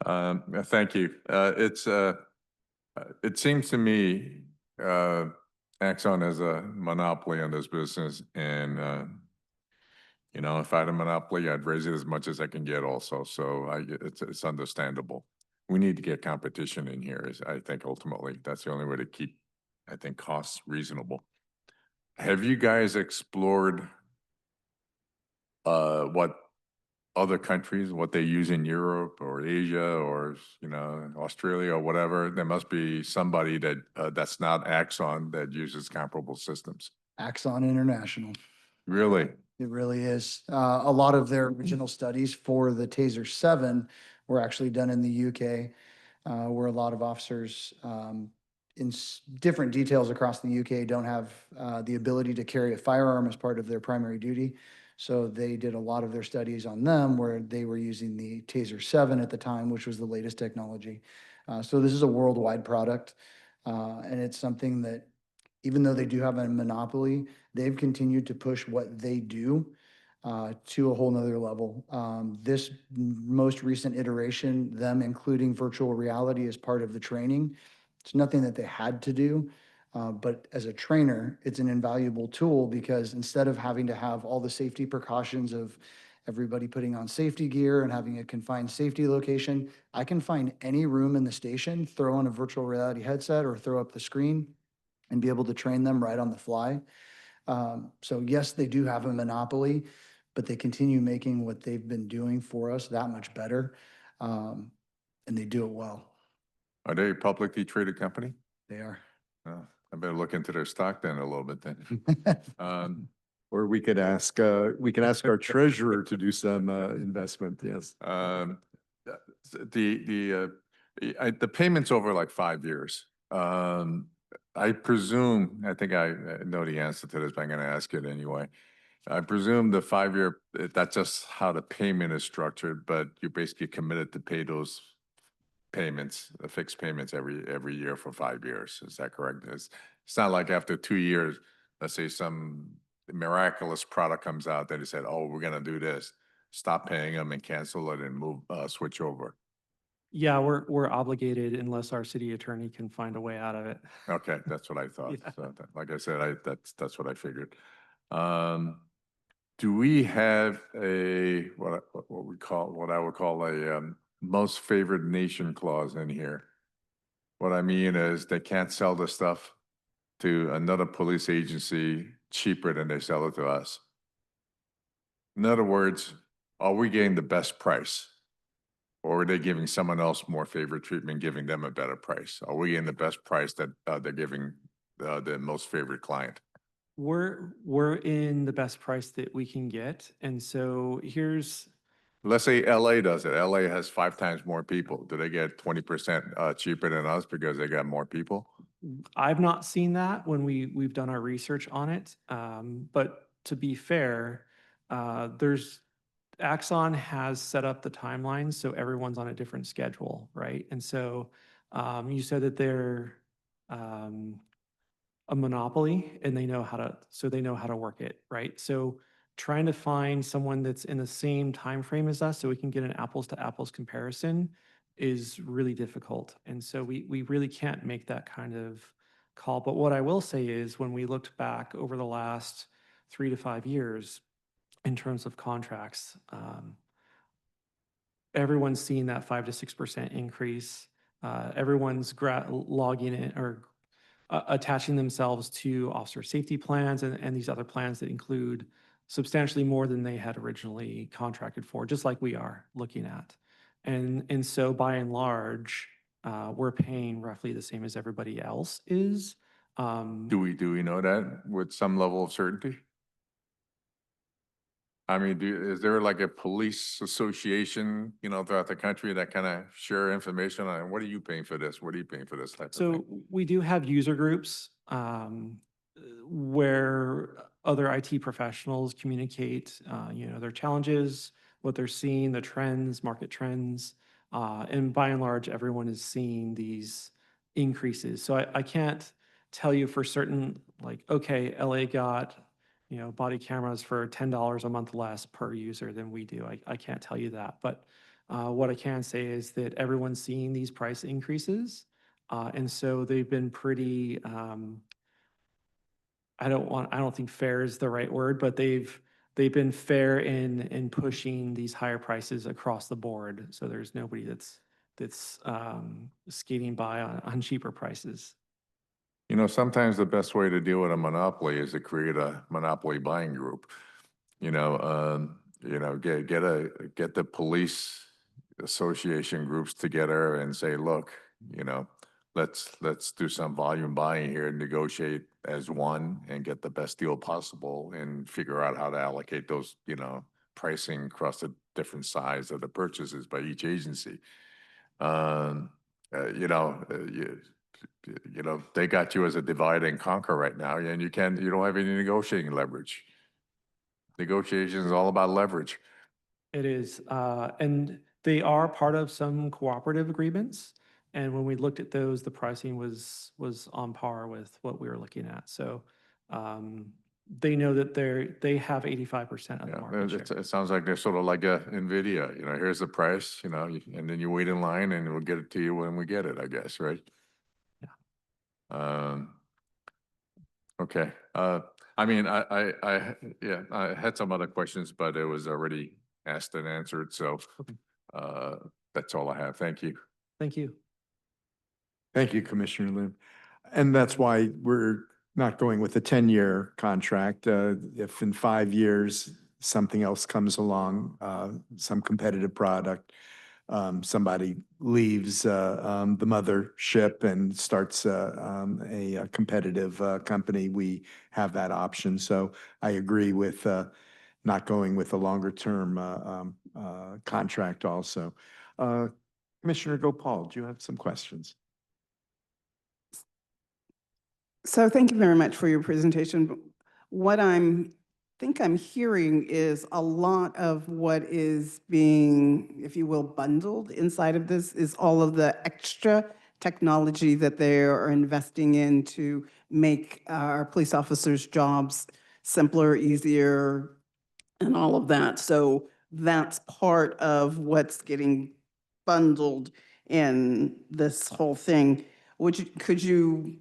Thank you. It seems to me, Axon has a monopoly on this business, and, you know, if I had a monopoly, I'd raise it as much as I can get also, so it's understandable. We need to get competition in here, I think ultimately, that's the only way to keep, I think, costs reasonable. Have you guys explored what other countries, what they use in Europe or Asia or, you know, Australia or whatever? There must be somebody that that's not Axon that uses comparable systems. Axon International. Really? It really is. A lot of their original studies for the Taser 7 were actually done in the UK, where a lot of officers in different details across the UK don't have the ability to carry a firearm as part of their primary duty. So they did a lot of their studies on them where they were using the Taser 7 at the time, which was the latest technology. So this is a worldwide product, and it's something that even though they do have a monopoly, they've continued to push what they do to a whole nother level. This most recent iteration, them including virtual reality as part of the training, it's nothing that they had to do. But as a trainer, it's an invaluable tool because instead of having to have all the safety precautions of everybody putting on safety gear and having a confined safety location, I can find any room in the station, throw on a virtual reality headset or throw up the screen and be able to train them right on the fly. So yes, they do have a monopoly, but they continue making what they've been doing for us that much better. And they do it well. Are they a publicly traded company? They are. Oh, I better look into their stock then a little bit then. Or we could ask our treasurer to do some investment, yes. The payments over like 5 years. I presume, I think I know the answer to this, but I'm going to ask it anyway. I presume the 5-year, that's just how the payment is structured, but you're basically committed to pay those payments, fixed payments every year for 5 years. Is that correct? It's not like after 2 years, let's say some miraculous product comes out that he said, oh, we're going to do this. Stop paying them and cancel it and switch over. Yeah, we're obligated unless our city attorney can find a way out of it. Okay, that's what I thought. Yeah. So like I said, that's what I figured. Do we have what I would call a most favored nation clause in here? What I mean is they can't sell the stuff to another police agency cheaper than they sell it to us. In other words, are we getting the best price? Or are they giving someone else more favorite treatment, giving them a better price? Are we getting the best price that they're giving the most favorite client? We're in the best price that we can get. And so Let's say LA does it. LA has 5 times more people. Do they get 20% cheaper than us because they got more people? I've not seen that when we've done our research on it. But to be fair, Axon has set up the timelines so everyone's on a different schedule, right? And so you said that they're a monopoly and they know how to work it, right? So trying to find someone that's in the same time frame as us so we can get an apples to apples comparison is really difficult. And so we really can't make that kind of call. But what I will say is when we looked back over the last 3 to 5 years in terms of contracts, everyone's seen that 5 to 6% increase. Everyone's logging in or attaching themselves to officer safety plans and these other plans that include substantially more than they had originally contracted for, just like we are looking at. And so by and large, we're paying roughly the same as everybody else is. Do we know that with some level of certainty? I mean, is there like a police association, throughout the country that kind of share information on what are you paying for this? What are you paying for this type of So thing? we do have user groups where other IT professionals communicate, their challenges, what they're seeing, the trends, market trends. And by and large, everyone is seeing these increases. So I can't tell you for certain, like, okay, LA got, body cameras for $10 a month less per user than we do. I can't tell you that. But what I can say is that everyone's seeing these price increases. And so they've been pretty, I don't think fair is the right word, but they've been fair in pushing these higher prices across the board. So there's nobody that's skating by on cheaper prices. Sometimes the best way to deal with a monopoly is to create a monopoly buying group. Get the police association groups together and say, look, let's do some volume buying here and negotiate as one and get the best deal possible and figure out how to allocate those, pricing across the different size of the purchases by each agency. Um, they got you as a divide and conquer right now, and you don't have any negotiating leverage. Negotiation is all about leverage. It is, and they are part of some cooperative agreements. And when we looked at those, the pricing was on par with what we were looking at. So they know that they have 85% of the Yeah, market share. it sounds like they're sort of like a NVIDIA, here's the price, and then you wait in line and we'll get it to you when we get it, I guess, right? Yeah. Okay. I had some other questions, but it was already asked and answered, so that's all I have. Thank you. Thank you. Thank you, Commissioner Lim. And that's why we're not going with a 10-year contract. If in 5 years, something else comes along, some competitive product, somebody leaves the mothership and starts a competitive company, we have that option. So I agree with not going with a longer-term contract also. Commissioner Gopal, do you have some questions? So thank you very much for your presentation. What think I'm hearing is a lot of what is being, if you will, bundled inside of this is all of the extra technology that they are investing in to make our police officers' jobs simpler, easier, and all of that. So that's part of what's getting bundled in this whole thing. Could you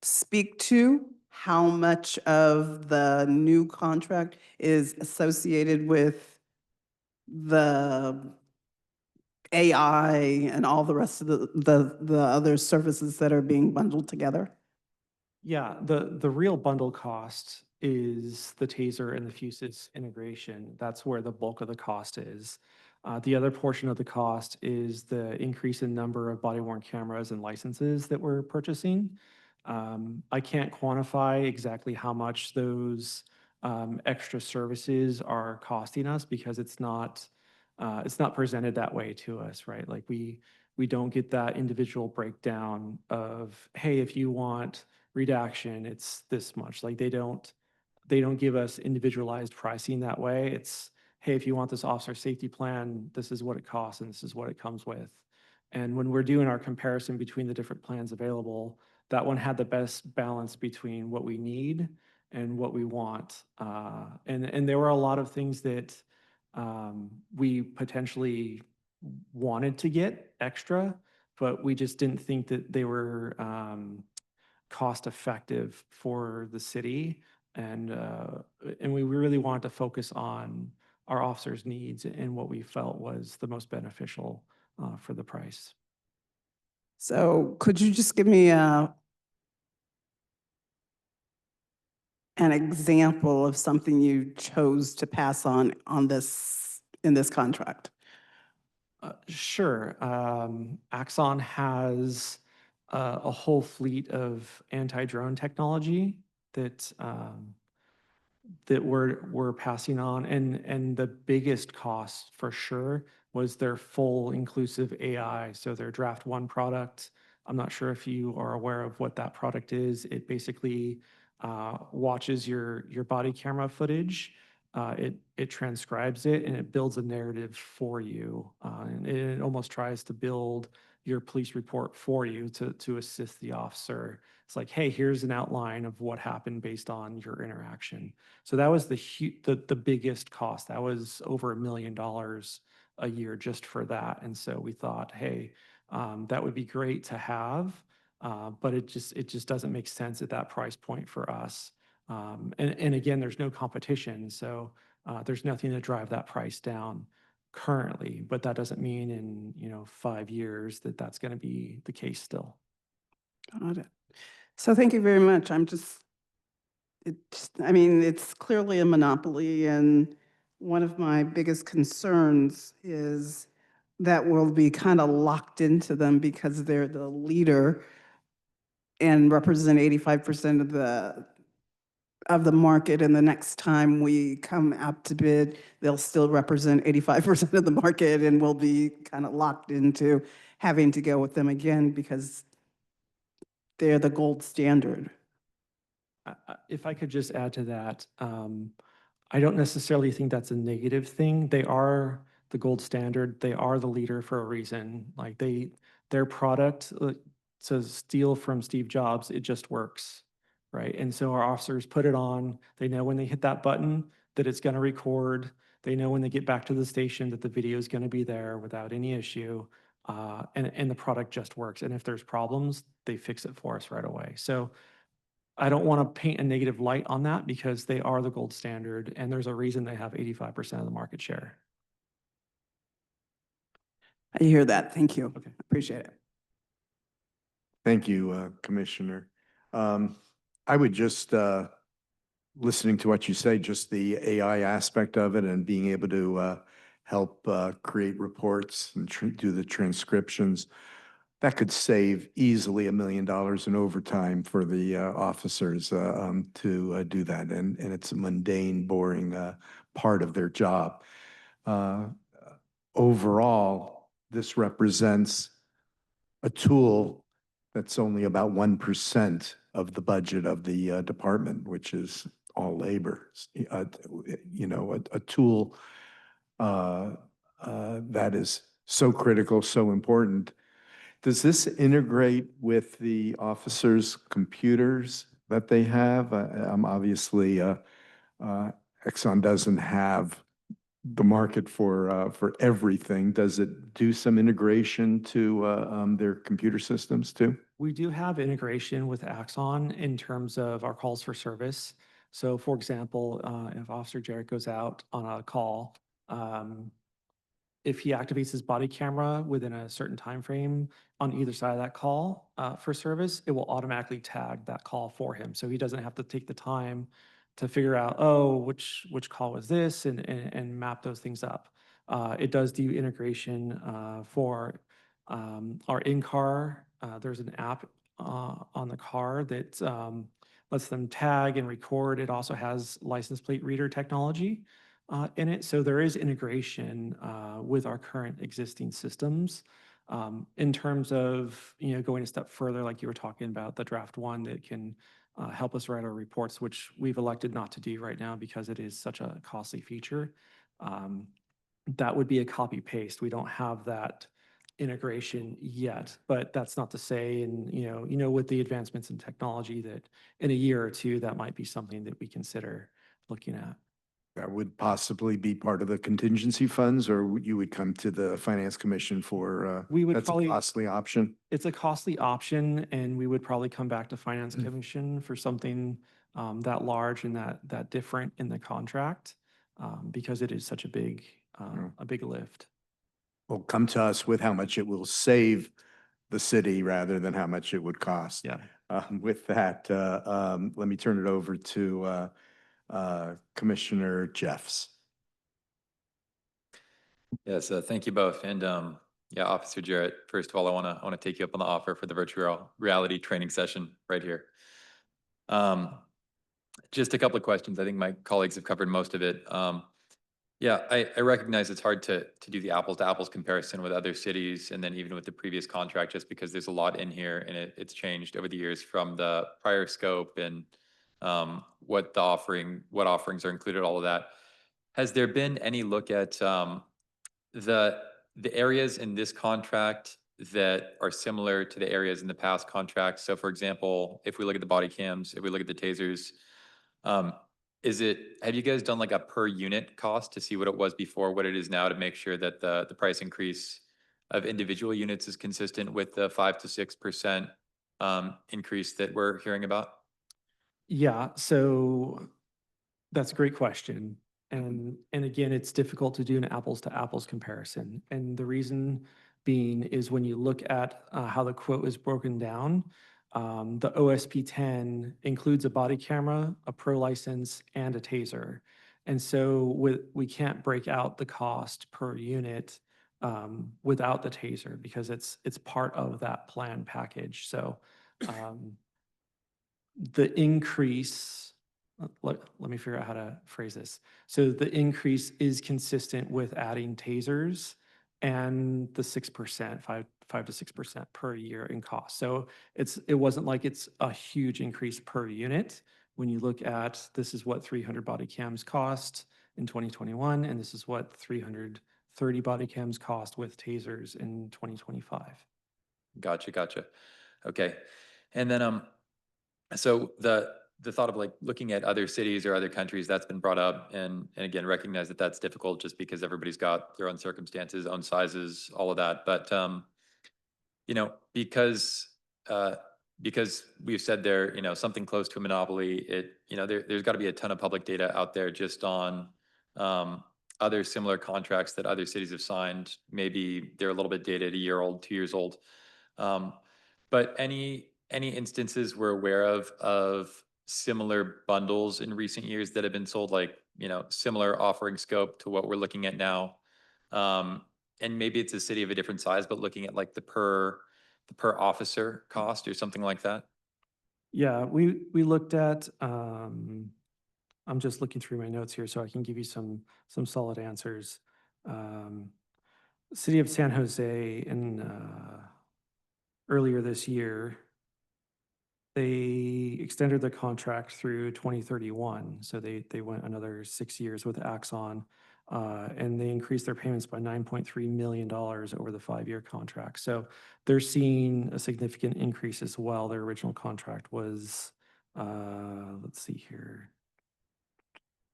speak to how much of the new contract is associated with the AI and all the rest of the other services that are being bundled together? Yeah, the real bundle cost is the TASER and the Fusus integration. That's where the bulk of the cost is. The other portion of the cost is the increase in number of body-worn cameras and licenses that we're purchasing. I can't quantify exactly how much those extra services are costing us because it's not presented that way to us, right? Like we don't get that individual breakdown of, hey, if you want redaction, it's this much. Like they don't give us individualized pricing that way. It's, hey, if you want this officer safety plan, this is what it costs and this is what it comes with. And when we're doing our comparison between the different plans available, that one had the best balance between what we need and what we want. And there were a lot of things that we potentially wanted to get extra, but we just didn't think that they were cost effective for the city. And we really wanted to focus on our officers' needs and what we felt was the most beneficial for the price. So could you just give me an example of something you chose to pass on this, in this contract? Sure. Axon has a whole fleet of anti-drone technology that that we're passing on, and the biggest cost for sure was their full inclusive AI. So their Draft One product. I'm not sure if you are aware of what that product is. It basically watches your body camera footage. It transcribes it and it builds a narrative for you. And it almost tries to build your police report for you to assist the officer. It's like, hey, here's an outline of what happened based on your interaction. So that was the biggest cost. That was over $1 million a year just for that. And so we thought, hey, that would be great to have, but it just doesn't make sense at that price point for us. And again, there's no competition, so there's nothing to drive that price down currently. But that doesn't mean in 5 years that that's going to be the case still. Got it. So thank you very much. I mean, it's clearly a monopoly, and one of my biggest concerns is that we'll be kind of locked into them because they're the leader and represent 85% of the market, and the next time we come out to bid, they'll still represent 85% of the market, and we'll be kind of locked into having to go with them again because they're the gold standard. If I could just add to that, I don't necessarily think that's a negative thing. They are the gold standard. They are the leader for a reason. Like their product, to steal from Steve Jobs, it just works, right? And so our officers put it on. They know when they hit that button that it's going to record. They know when they get back to the station that the video is going to be there without any issue. And the product just works. And if there's problems, they fix it for us right away. So I don't want to paint a negative light on that because they are the gold standard and there's a reason they have 85% of the market share. I hear that. Thank you. Okay. Appreciate it. Thank you, Commissioner. I would just, listening to what you say, just the AI aspect of it and being able to help create reports and do the transcriptions, that could save easily $1 million in overtime for the officers to do that. And it's a mundane, boring part of their job. Overall, this represents a tool that's only about 1% of the budget of the department, which is all labor. A tool that is so critical, so important. Does this integrate with the officers' computers that they have? Obviously, Exxon doesn't have the market for everything. Does it do some integration to their computer systems too? We do have integration with Axon in terms of our calls for service. So for example, if Officer Jarrett goes out on a call, if he activates his body camera within a certain time frame on either side of that call for service, it will automatically tag that call for him. So he doesn't have to take the time to figure out, oh, which call was this, and map those things up. It does do integration for our in-car. There's an app on the car that lets them tag and record. It also has license plate reader technology in it. So there is integration with our current existing systems. In terms of going a step further, like you were talking about, the Draft One that can help us write our reports, which we've elected not to do right now because it is such a costly feature. That would be a copy paste. We don't have that integration yet, but that's not to say, and with the advancements in technology, that in a year or two, that might be something that we consider looking at. That would possibly be part of the contingency funds, or you would come to the Finance Commission for, We would that's a probably- costly option. It's a costly option, and we would probably come back to Finance Commission for something that large and that different in the contract, because it is such a big lift. Well, come to us with how much it will save the city rather than how much it would cost. Yeah. With that, let me turn it over to Commissioner Jeffs. Yes, thank you both. And yeah, Officer Jarrett, first of all, I want to take you up on the offer for the virtual reality training session right here. Just a couple of questions. I think my colleagues have covered most of it. Yeah, I recognize it's hard to do the apples to apples comparison with other cities and then even with the previous contract, just because there's a lot in here and it's changed over the years from the prior scope and what offerings are included, all of that. Has there been any look at the areas in this contract that are similar to the areas in the past contracts? So for example, if we look at the body cams, if we look at the tasers, have you guys done like a per unit cost to see what it was before, what it is now, to make sure that the price increase of individual units is consistent with the 5 to 6% increase that we're hearing about? Yeah, so that's a great question. And again, it's difficult to do an apples to apples comparison. And the reason being is when you look at how the quote is broken down, the OSP 10 includes a body camera, a pro license, and a taser. And so we can't break out the cost per unit without the taser, because it's part of that plan package. So the increase, let me figure out how to phrase this. So the increase is consistent with adding tasers and the 6%, 5 to 6% per year in cost. So it wasn't like it's a huge increase per unit. When you look at, this is what 300 body cams cost in 2021, and this is what 330 body cams cost with tasers in 2025. Gotcha. Okay. And then so the thought of like looking at other cities or other countries, that's been brought up, and again, recognize that that's difficult just because everybody's got their own circumstances, own sizes, all of that. But because we've said there, something close to a monopoly, there's got to be a ton of public data out there just on other similar contracts that other cities have signed. Maybe they're a little bit dated, a year old, 2 years old. But any instances we're aware of similar bundles in recent years that have been sold, like, similar offering scope to what we're looking at now? And maybe it's a city of a different size, but looking at like the per officer cost or something like that? Yeah, we looked at, I'm just looking through my notes here so I can give you some solid answers. City of San Jose earlier this year, they extended the contract through 2031. So they went another 6 years with Axon, and they increased their payments by $9.3 million over the 5-year contract. So they're seeing a significant increase as well. Their original contract was, let's see here,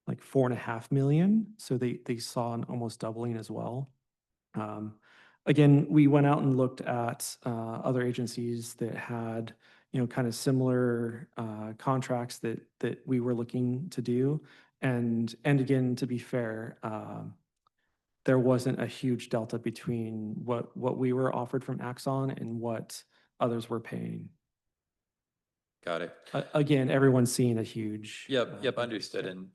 like $4.5 million. So they saw an almost doubling as well. Again, we went out and looked at other agencies that had, kind of similar contracts that we were looking to do. And again, to be fair, there wasn't a huge delta between what we were offered from Axon and what others were paying. Got it. Again, everyone's seeing a huge. Yep, understood. And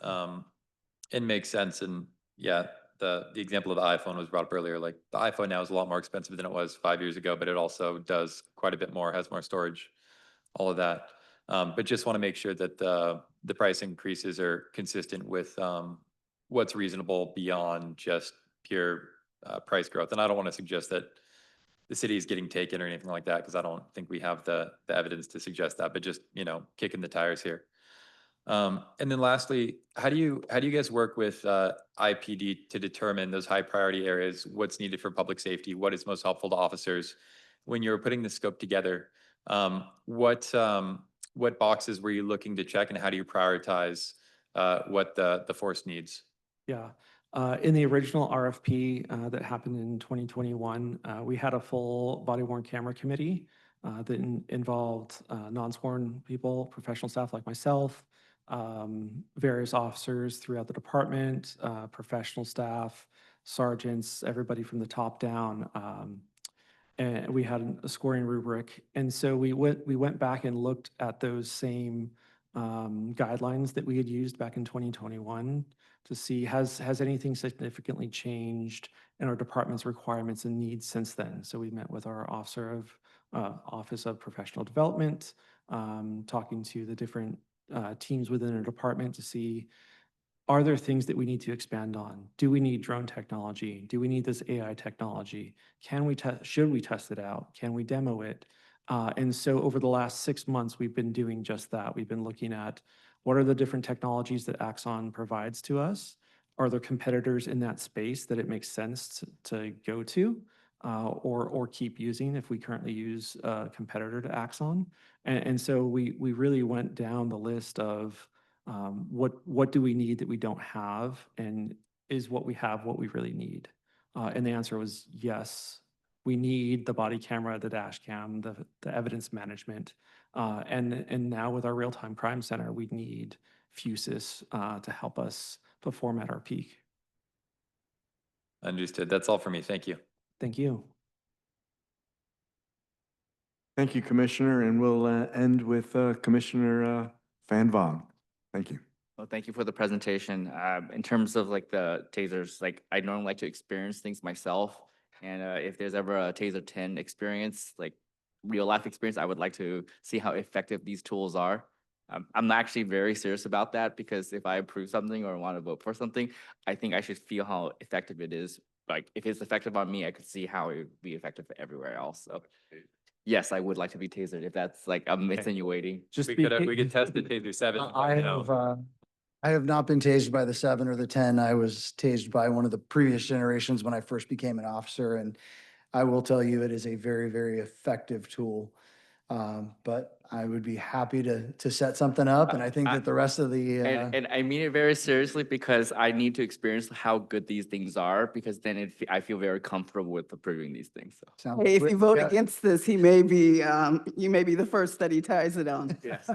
it makes sense. And yeah, the example of the iPhone was brought up earlier. Like the iPhone now is a lot more expensive than it was 5 years ago, but it also does quite a bit more, has more storage, all of that. But just want to make sure that the price increases are consistent with what's reasonable beyond just pure price growth. And I don't want to suggest that the city is getting taken or anything like that, because I don't think we have the evidence to suggest that, but just, kicking the tires here. And then lastly, how do you guys work with IPD to determine those high priority areas? What's needed for public safety? What is most helpful to officers? When you're putting the scope together, what boxes were you looking to check, and how do you prioritize what the force needs? Yeah. In the original RFP that happened in 2021, we had a full body-worn camera committee that involved non-sworn people, professional staff like myself, various officers throughout the department, professional staff, sergeants, everybody from the top down. And we had a scoring rubric. And so we went back and looked at those same guidelines that we had used back in 2021 to see has anything significantly changed in our department's requirements and needs since then. So we met with our Office of Professional Development, talking to the different teams within a department to see, are there things that we need to expand on? Do we need drone technology? Do we need this AI technology? Can we should we test it out? Can we demo it? And so over the last 6 months, we've been doing just that. We've been looking at what are the different technologies that Axon provides to us? Are there competitors in that space that it makes sense to go to or keep using if we currently use a competitor to Axon? And so we really went down the list of what do we need that we don't have, and is what we have what we really need? And the answer was yes. We need the body camera, the dash cam, the evidence management, and now with our real-time crime center, we need Fusus to help us perform at our peak. Understood. That's all for me. Thank you. Thank you. Thank you, Commissioner, and we'll end with Commissioner Van Vong. Thank you. Well, thank you for the presentation. In terms of like the tasers, like I normally like to experience things myself. And if there's ever a Taser 10 experience, like real life experience, I would like to see how effective these tools are. I'm actually very serious about that, because if I approve something or want to vote for something, I think I should feel how effective it is. Like if it's effective on me, I could see how it would be effective everywhere else. So yes, I would like to be tasered if that's like I'm insinuating. Just We could test the Taser 7. I have not been tased by the 7 or the 10. I was tased by one of the previous generations when I first became an officer, and I will tell you it is a very, very effective tool. But I would be happy to set something up, and I think that the rest of the And I mean it very seriously, because I need to experience how good these things are, because then I feel very comfortable with approving these things. So. sounds Hey, if great. you vote Yeah. against this, you may be the first that he ties it on. Yes.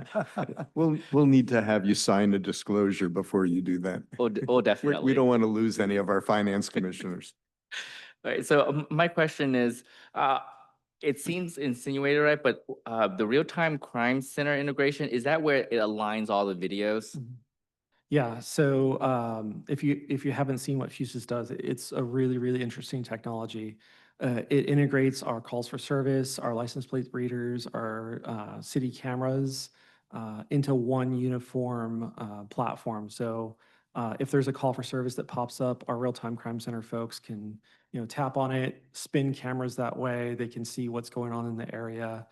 We'll need to have you sign a disclosure before you do that. Oh, definitely. We don't want to lose any of our finance commissioners. All right, so my question is, it seems insinuated, right? But the real-time crime center integration, is that where it aligns all the videos? Yeah, so if you haven't seen what Fusus does, it's a really, really interesting technology. It integrates our calls for service, our license plate readers, our city cameras into one uniform platform. So if there's a call for service that pops up, our real-time crime center folks can tap on it, spin cameras that way. They can see what's going on in the area.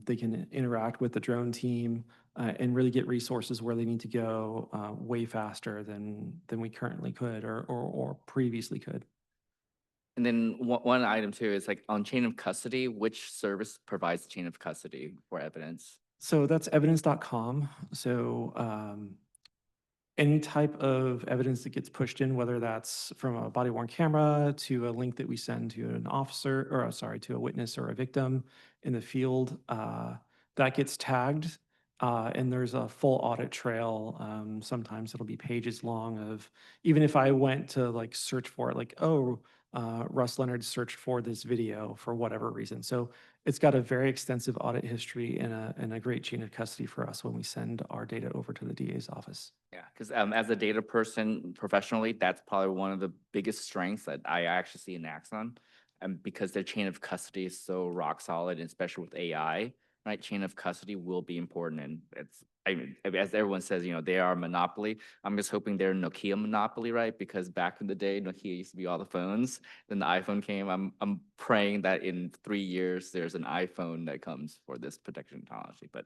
They can interact with the drone team and really get resources where they need to go way faster than we currently could or previously could. And then one item too is like on chain of custody, which service provides chain of custody for evidence? So that's evidence.com. So any type of evidence that gets pushed in, whether that's from a body-worn camera to a link that we send to an officer, or sorry, to a witness or a victim in the field, that gets tagged. And there's a full audit trail. Sometimes it'll be pages long of, even if I went to like search for it, like, oh, Russ Leonard searched for this video for whatever reason. So it's got a very extensive audit history and a great chain of custody for us when we send our data over to the DA's office. Yeah, because as a data person professionally, that's probably one of the biggest strengths that I actually see in Axon. Because their chain of custody is so rock solid, and especially with AI, right? Chain of custody will be important. And as everyone says, they are a monopoly. I'm just hoping they're Nokia monopoly, right? Because back in the day, Nokia used to be all the phones. Then the iPhone came. I'm praying that in 3 years, there's an iPhone that comes for this protection technology. But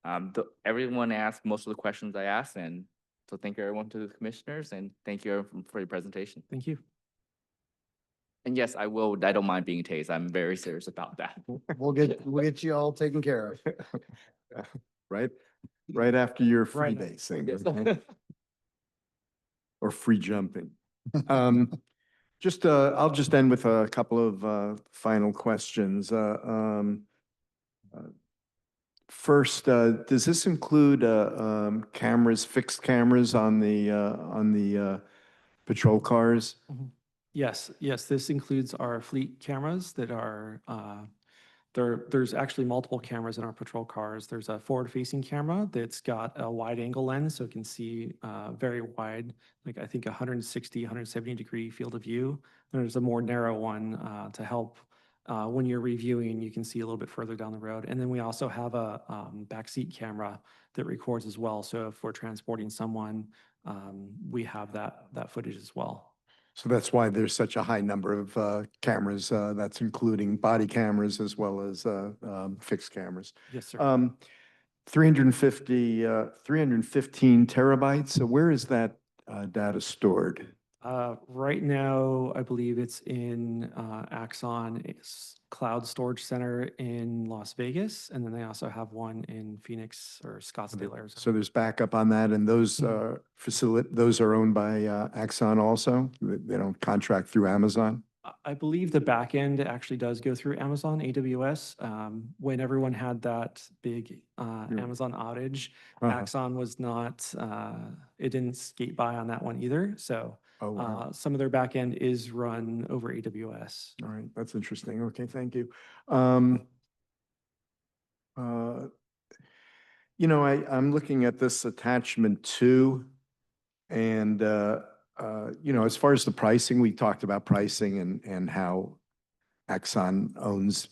Everyone asked most of the questions I asked, and so thank you everyone to the commissioners, and thank you everyone for your presentation. Thank you. And yes, I don't mind being tased. I'm very serious about that. We'll get you all taken care of. Right after your free Right now. basing, Yes. okay? Or free jumping. I'll just end with a couple of final questions. First, does this include cameras, fixed cameras on the patrol cars? Yes, this includes our fleet cameras that are, there's actually multiple cameras in our patrol cars. There's a forward-facing camera that's got a wide-angle lens, so it can see very wide, like I think 160, 170-degree field of view. There's a more narrow one to help when you're reviewing, you can see a little bit further down the road. And then we also have a backseat camera that records as well. So if we're transporting someone, we have that footage as well. So that's why there's such a high number of cameras. That's including body cameras as well as fixed cameras. Yes, sir. 315 terabytes. So where is that data stored? Right now, I believe it's in Axon Cloud Storage Center in Las Vegas, and then they also have one in Phoenix or Scottsdale, Arizona. So there's backup on that, and those those are owned by Axon also? They don't contract through Amazon? I believe the back end actually does go through Amazon AWS. When everyone had that big Amazon outage, Axon was not, it didn't skate by on that one either. So some of their back end is run over AWS. All right, that's interesting. Okay, thank you. You know, I'm looking at this attachment 2, and you know, as far as the pricing, we talked about pricing and how Axon owns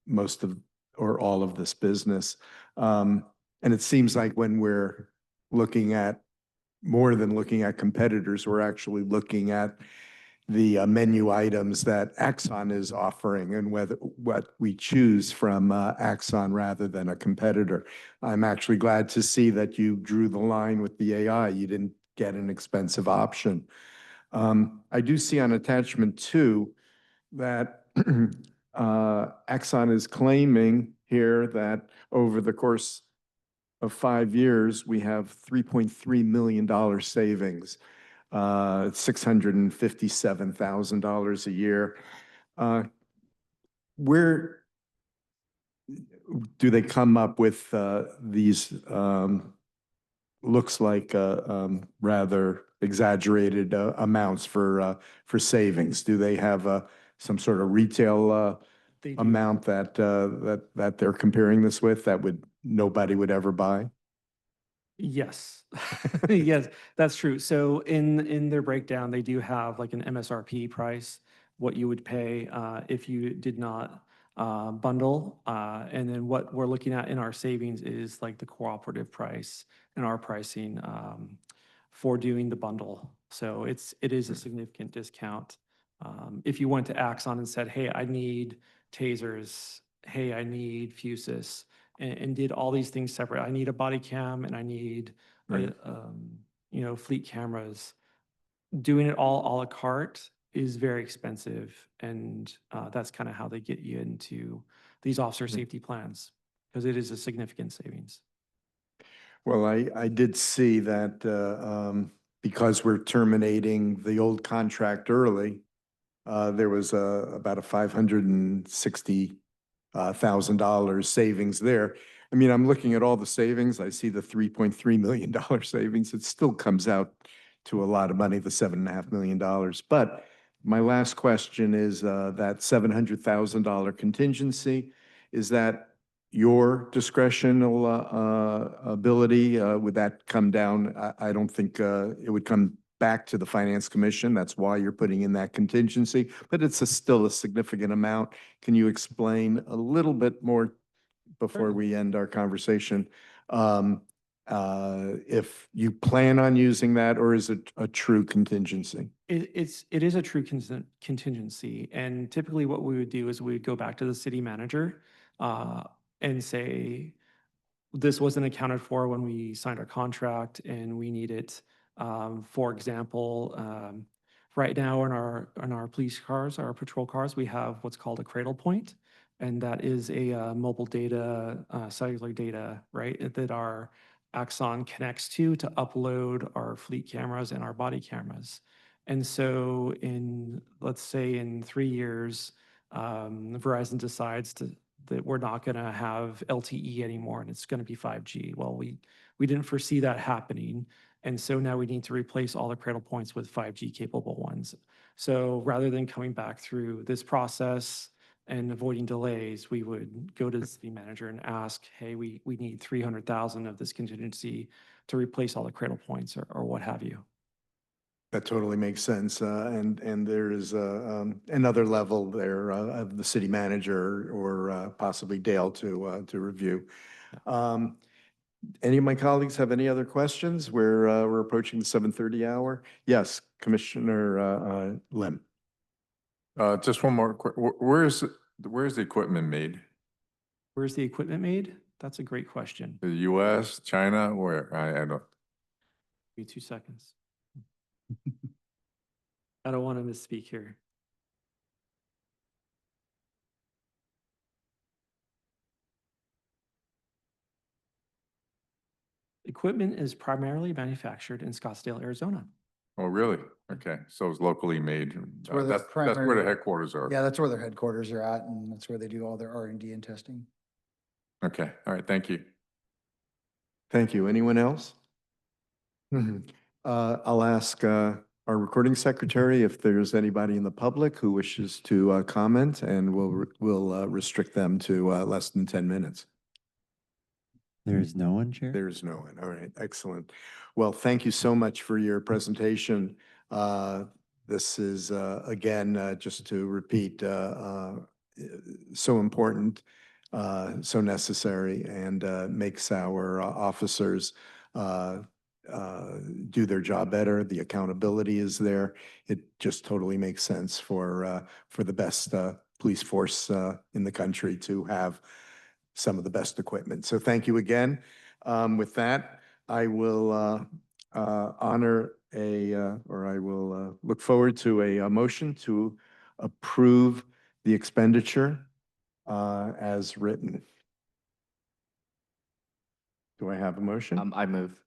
most of or all of this business. And it seems like when we're looking at more than looking at competitors, we're actually looking at the menu items that Axon is offering and what we choose from Axon rather than a competitor. I'm actually glad to see that you drew the line with the AI. You didn't get an expensive option. I do see on attachment 2 that Axon is claiming here that over the course of 5 years, we have $3.3 million savings, $657,000 a year. Where do they come up with these looks like rather exaggerated amounts for savings? Do they have some sort of retail They do. amount that they're comparing this with that nobody would ever buy? Yes, yes, that's true. So in their breakdown, they do have like an MSRP price, what you would pay if you did not bundle. And then what we're looking at in our savings is like the cooperative price and our pricing for doing the bundle. So it is a significant discount. If you went to Axon and said, hey, I need tasers, hey, I need fuses, and did all these things separate. I need a body cam and I need, Right. you know, fleet cameras. Doing it all a la carte is very expensive. And that's kind of how they get you into these officer safety plans, because it is a significant savings. Well, I did see that because we're terminating the old contract early, there was about a $560,000 savings there. I mean, I'm looking at all the savings. I see the $3.3 million savings. It still comes out to a lot of money, the $7.5 million. But my last question is that $700,000 contingency, is that your discretional ability? Would that come down? I don't think it would come back to the Finance Commission. That's why you're putting in that contingency, but it's still a significant amount. Can you explain a little bit more before we end our conversation? If you plan on using that, or is it a true contingency? It is a true contingency. And typically what we would do is we would go back to the city manager and say, this wasn't accounted for when we signed our contract, and we need it. For example, right now in our police cars, our patrol cars, we have what's called a cradle point, and that is a mobile data, cellular data, right, that our Axon connects to upload our fleet cameras and our body cameras. And so let's say in 3 years, Verizon decides that we're not going to have LTE anymore and it's going to be 5G. Well, we didn't foresee that happening. And so now we need to replace all the cradle points with 5G capable ones. So rather than coming back through this process and avoiding delays, we would go to the city manager and ask, hey, we need 300,000 of this contingency to replace all the cradle points or what have you. That totally makes sense. And there is another level there of the city manager or possibly Dale to review. Any of my colleagues have any other questions? We're approaching the 7:30 hour. Yes, Commissioner Lim. Just one more, where's the equipment made? Where's the equipment made? That's a great question. The US, China, where? I don't. Give me 2 seconds. I don't want to misspeak here. Equipment is primarily manufactured in Scottsdale, Arizona. Oh, really? Okay, so it's locally made. where the That's where the primary- headquarters are. Yeah, that's where their headquarters are at, and that's where they do all their R&D and testing. Okay, all right, thank you. Thank you. Anyone else? I'll ask our recording secretary if there's anybody in the public who wishes to comment, and we'll restrict them to less than 10 minutes. There is no one, Chair? There is no one. All right, excellent. Well, thank you so much for your presentation. This is, again, just to repeat, so important, so necessary, and makes our officers do their job better. The accountability is there. It just totally makes sense for the best police force in the country to have some of the best equipment. So thank you again. With that, I will honor or I will look forward to a motion to approve the expenditure as written. Do I have a motion? I move.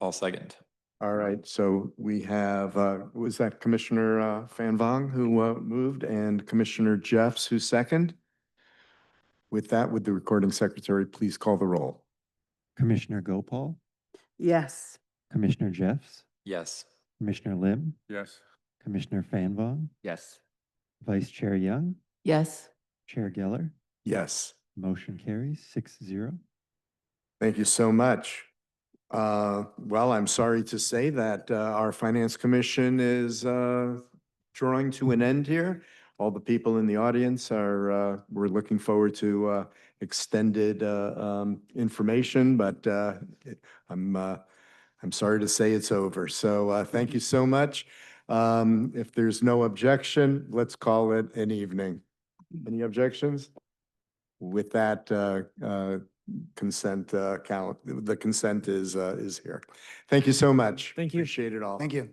I'll second. All right, so we have, was that Commissioner Fan Vong who moved and Commissioner Jeffs who second? With that, would the recording secretary please call the roll? Commissioner Gopal, Yes. Commissioner Jeffs, Yes. Commissioner Lim, Yes. Commissioner Fanvong, Yes. Vice Chair Young, Yes. Chair Geller. Yes. Motion carries 6-0. Thank you so much. Well, I'm sorry to say that our Finance Commission is drawing to an end here. All the people in the audience are, we're looking forward to extended information, but I'm sorry to say it's over. So thank you so much. If there's no objection, let's call it an evening. Any objections? With that, consent count, the consent is here. Thank you so much. Thank you. Appreciate it all. Thank you.